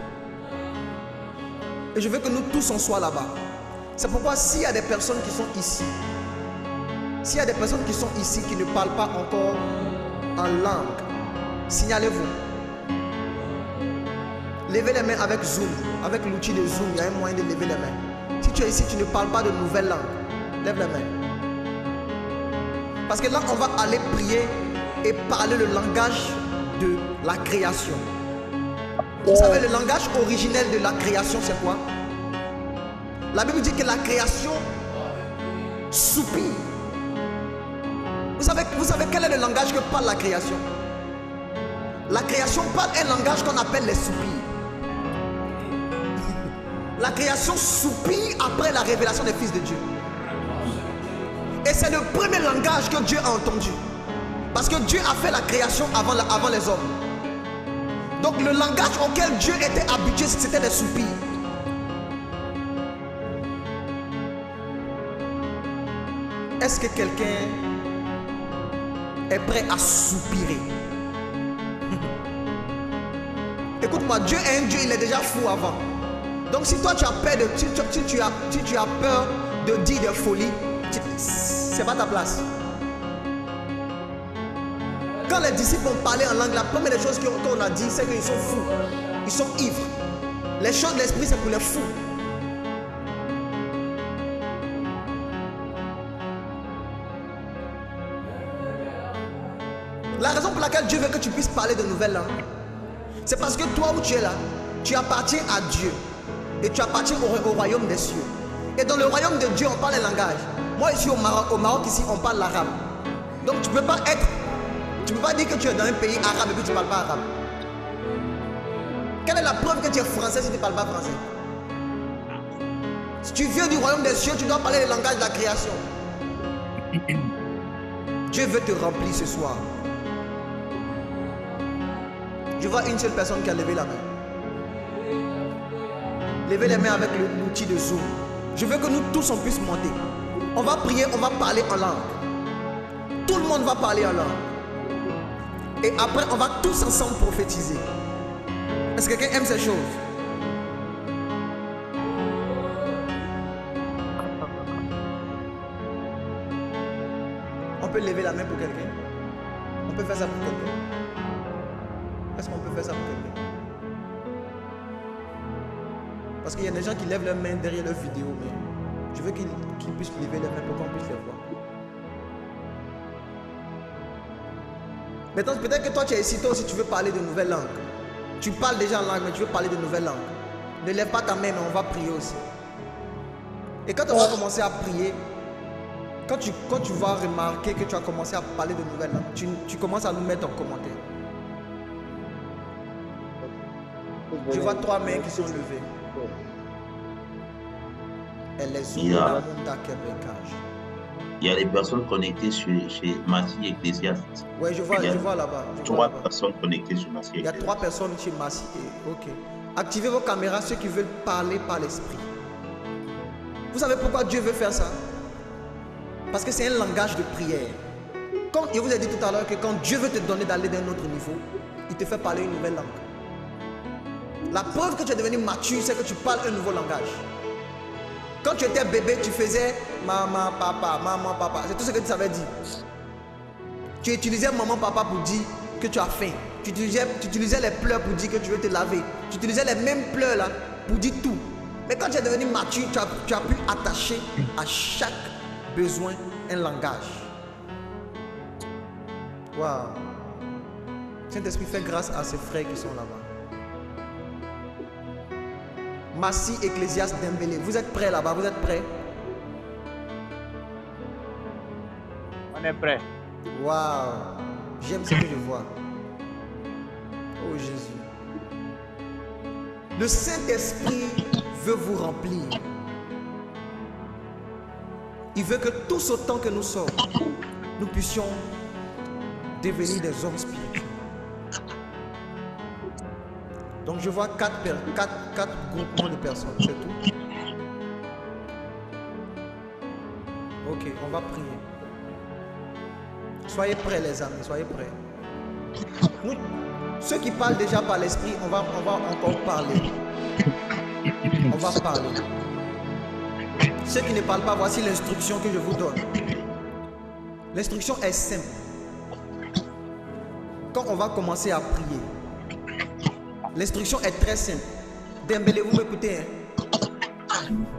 S2: Et je veux que nous tous, on soit là-bas. C'est pourquoi s'il y a des personnes qui sont ici, S'il y a des personnes qui sont ici qui ne parlent pas encore en langue, signalez-vous. Levez les mains avec Zoom. Avec l'outil de Zoom, il y a un moyen de lever les mains. Si tu es ici, tu ne parles pas de nouvelle langue, lève les mains. Parce que là, on va aller prier et parler le langage de la création. Vous savez, le langage originel de la création, c'est quoi? La Bible dit que la création soupire. Vous savez quel est le langage que parle la création? La création parle un langage qu'on appelle les soupirs. La création soupire après la révélation des fils de Dieu. Et c'est le premier langage que Dieu a entendu. Parce que Dieu a fait la création avant les hommes. Donc le langage auquel Dieu était habitué, c'était les soupirs. Est-ce que quelqu'un est prêt à soupirer? Écoute-moi, Dieu est un Dieu, il est déjà fou avant. Donc si toi tu as peur tu as peur de dire des folies, c'est pas ta place. Quand les disciples ont parlé en langue, la première des choses qu'on a dit, c'est qu'ils sont fous. Ils sont ivres. Les choses de l'esprit, c'est pour les fous. La raison pour laquelle Dieu veut que tu puisses parler de nouvelles langues, c'est parce que toi où tu es là, tu appartiens à Dieu. Et tu appartiens au royaume des cieux. Et dans le royaume de Dieu, on parle les langages. Moi, ici au Maroc ici, on parle l'arabe. Donc tu ne peux pas dire que tu es dans un pays arabe et que tu ne parles pas arabe. Quelle est la preuve que tu es français si tu ne parles pas français? Si tu viens du royaume des cieux, tu dois parler le langage de la création. Dieu veut te remplir ce soir. Je vois une seule personne qui a levé la main. Levez les mains avec l'outil de Zoom. Je veux que nous tous on puisse monter. On va prier, on va parler en langue. Tout le monde va parler en langue. Et après, on va tous ensemble prophétiser. Est-ce que quelqu'un aime ces choses? On peut lever la main pour quelqu'un? On peut faire ça pour quelqu'un? Est-ce qu'on peut faire ça pour quelqu'un? Parce qu'il y a des gens qui lèvent leurs mains derrière leur vidéo, mais je veux qu'ils puissent lever leurs mains pour qu'on puisse les voir. Maintenant, peut-être que toi tu es ici, toi aussi tu veux parler de nouvelles langues. Tu parles déjà en langue, mais tu veux parler de nouvelles langues. Ne lève pas ta main, mais on va prier aussi. Et quand on va commencer à prier, quand tu vas remarquer que tu as commencé à parler de nouvelles langues, tu commences à nous mettre en commentaire. Je vois 3 mains qui sont levées.
S3: Il y a des personnes connectées chez Massy Ecclésiaste.
S2: Oui, je vois là-bas.
S3: 3 personnes connectées sur Massy
S2: Ecclésiaste. Il y a 3 personnes chez Massy. Ok. Activez vos caméras, ceux qui veulent parler par l'esprit. Vous savez pourquoi Dieu veut faire ça? Parce que c'est un langage de prière. Quand je vous ai dit tout à l'heure que quand Dieu veut te donner d'aller d'un autre niveau, il te fait parler une nouvelle langue. La preuve que tu es devenu mature, c'est que tu parles un nouveau langage. Quand tu étais bébé, tu faisais maman, papa. C'est tout ce que tu savais dire. Tu utilisais maman, papa pour dire que tu as faim. Tu utilisais les pleurs pour dire que tu veux te laver. Tu utilisais les mêmes pleurs là pour dire tout. Mais quand tu es devenu mature, tu as pu attacher à chaque besoin un langage. Waouh. Saint-Esprit, fait grâce à ces frères qui sont là-bas. Massy Ecclésiaste Dembélé. Vous êtes prêts là-bas? Vous êtes prêts?
S6: On est prêts.
S2: Waouh. J'aime ce que je vois. Oh Jésus. Le Saint-Esprit veut vous remplir. Il veut que tous autant que nous sommes, nous puissions devenir des hommes spirituels. Donc je vois 4 groupements de personnes, c'est tout. Ok, on va prier. Soyez prêts les amis, soyez prêts. Nous, ceux qui parlent déjà par l'esprit, on va encore parler. On va parler. Ceux qui ne parlent pas, voici l'instruction que je vous donne. L'instruction est simple. Quand on va commencer à prier, l'instruction est très simple. Dembélé, vous m'écoutez, hein?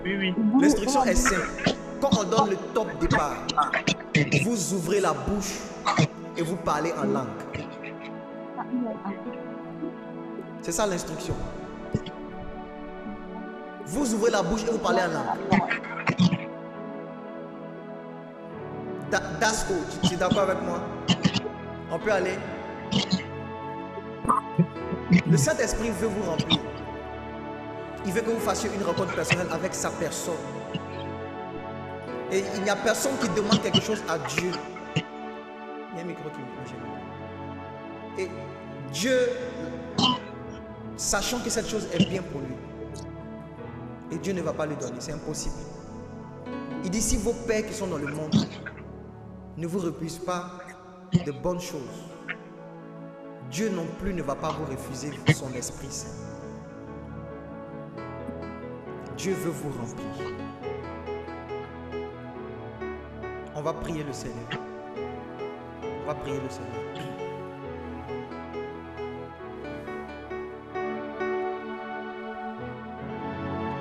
S6: Oui, oui.
S2: L'instruction est simple. Quand on donne le top départ, vous ouvrez la bouche et vous parlez en langue. C'est ça l'instruction. Vous ouvrez la bouche et vous parlez en langue. That's all. Tu es d'accord avec moi? On peut aller. Le Saint-Esprit veut vous remplir. Il veut que vous fassiez une rencontre personnelle avec sa personne. Et il n'y a personne qui demande quelque chose à Dieu. Il y a un micro qui me gêne. Et Dieu, sachant que cette chose est bien pour lui, et Dieu ne va pas lui donner, c'est impossible. Il dit, si vos pères qui sont dans le monde ne vous refusent pas de bonnes choses, Dieu non plus ne va pas vous refuser son Esprit Saint. Dieu veut vous remplir. On va prier le Seigneur. On va prier le Seigneur.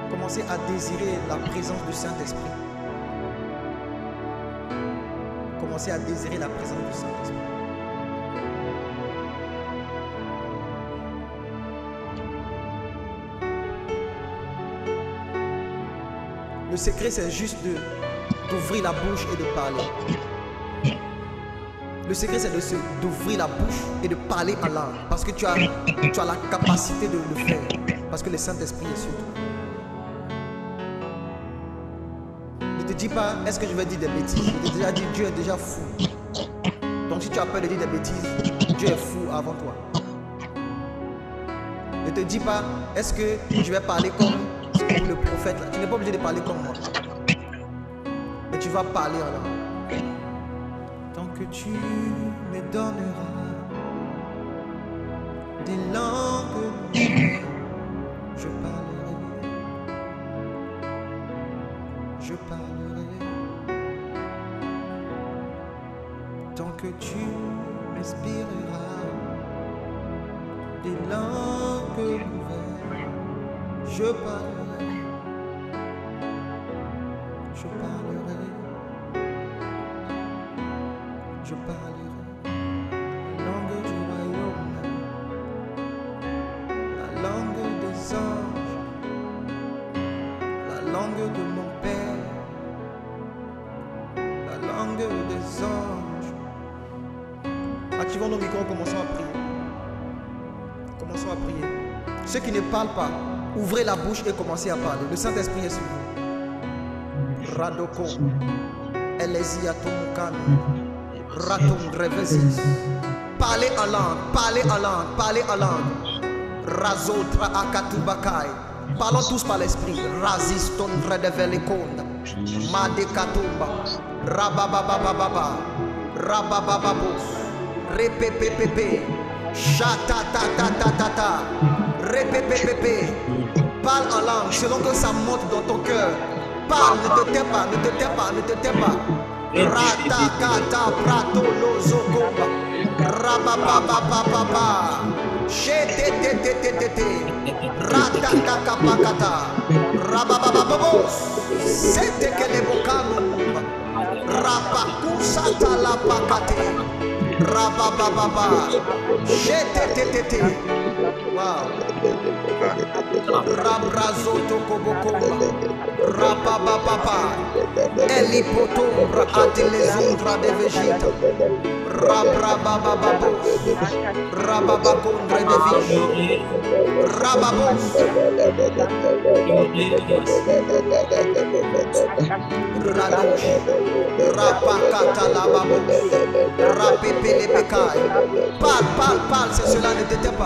S2: Commencez à désirer la présence du Saint-Esprit. Commencez à désirer la présence du Saint-Esprit. Le secret, c'est juste d'ouvrir la bouche et de parler. Le secret, c'est d'ouvrir la bouche et de parler en langue. Parce que tu as la capacité de le faire. Parce que le Saint-Esprit est sur toi. Ne te dis pas, est-ce que je vais dire des bêtises? Je t'ai déjà dit, Dieu est déjà fou. Donc si tu as peur de dire des bêtises, Dieu est fou avant toi. Ne te dis pas, est-ce que je vais parler comme le prophète là? Tu n'es pas obligé de parler comme moi. Mais tu vas parler en langue. Tant que tu me donneras des langues nouvelles, je parlerai. Je parlerai. Tant que tu m'inspireras des langues nouvelles, je parlerai. Je parlerai. Je parlerai la langue du royaume, la langue des anges, la langue de mon Père, la langue des anges. Activons nos micros, commençons à prier. Commençons à prier. Ceux qui ne parlent pas, ouvrez la bouche et commencez à parler. Le Saint-Esprit est sur vous. Radoko, Elesiaton, Raton, Revesis. Parlez en langue, parlez en langue, parlez en langue. Razotra Akatubakai. Parlons tous par l'esprit. Raziston Redevelekonda. Madekatumba. Rabababababa. Rababababos. Repepepepe. Chatatatatata. Repepepepe. Parle en langue selon que ça monte dans ton cœur. Parle, ne te tais pas, ne te tais pas, ne te tais pas. Ratakata prato lozokomba. Rabababababa. Chetetetetetete. Ratakakapakata. Rababababos. Seteke lebokano. Rapakusata la pakate. Rababababa. Chetetetete. Wow. Rabrazoto kobokomba. Rabababa. Elipotombra atilezundra de vegeta. Rabrabababos. Rababakondre de vige. Rababos. Radosh. Rapakata lababos. Rapepelepekai. Parle, c'est cela, ne t'étais pas.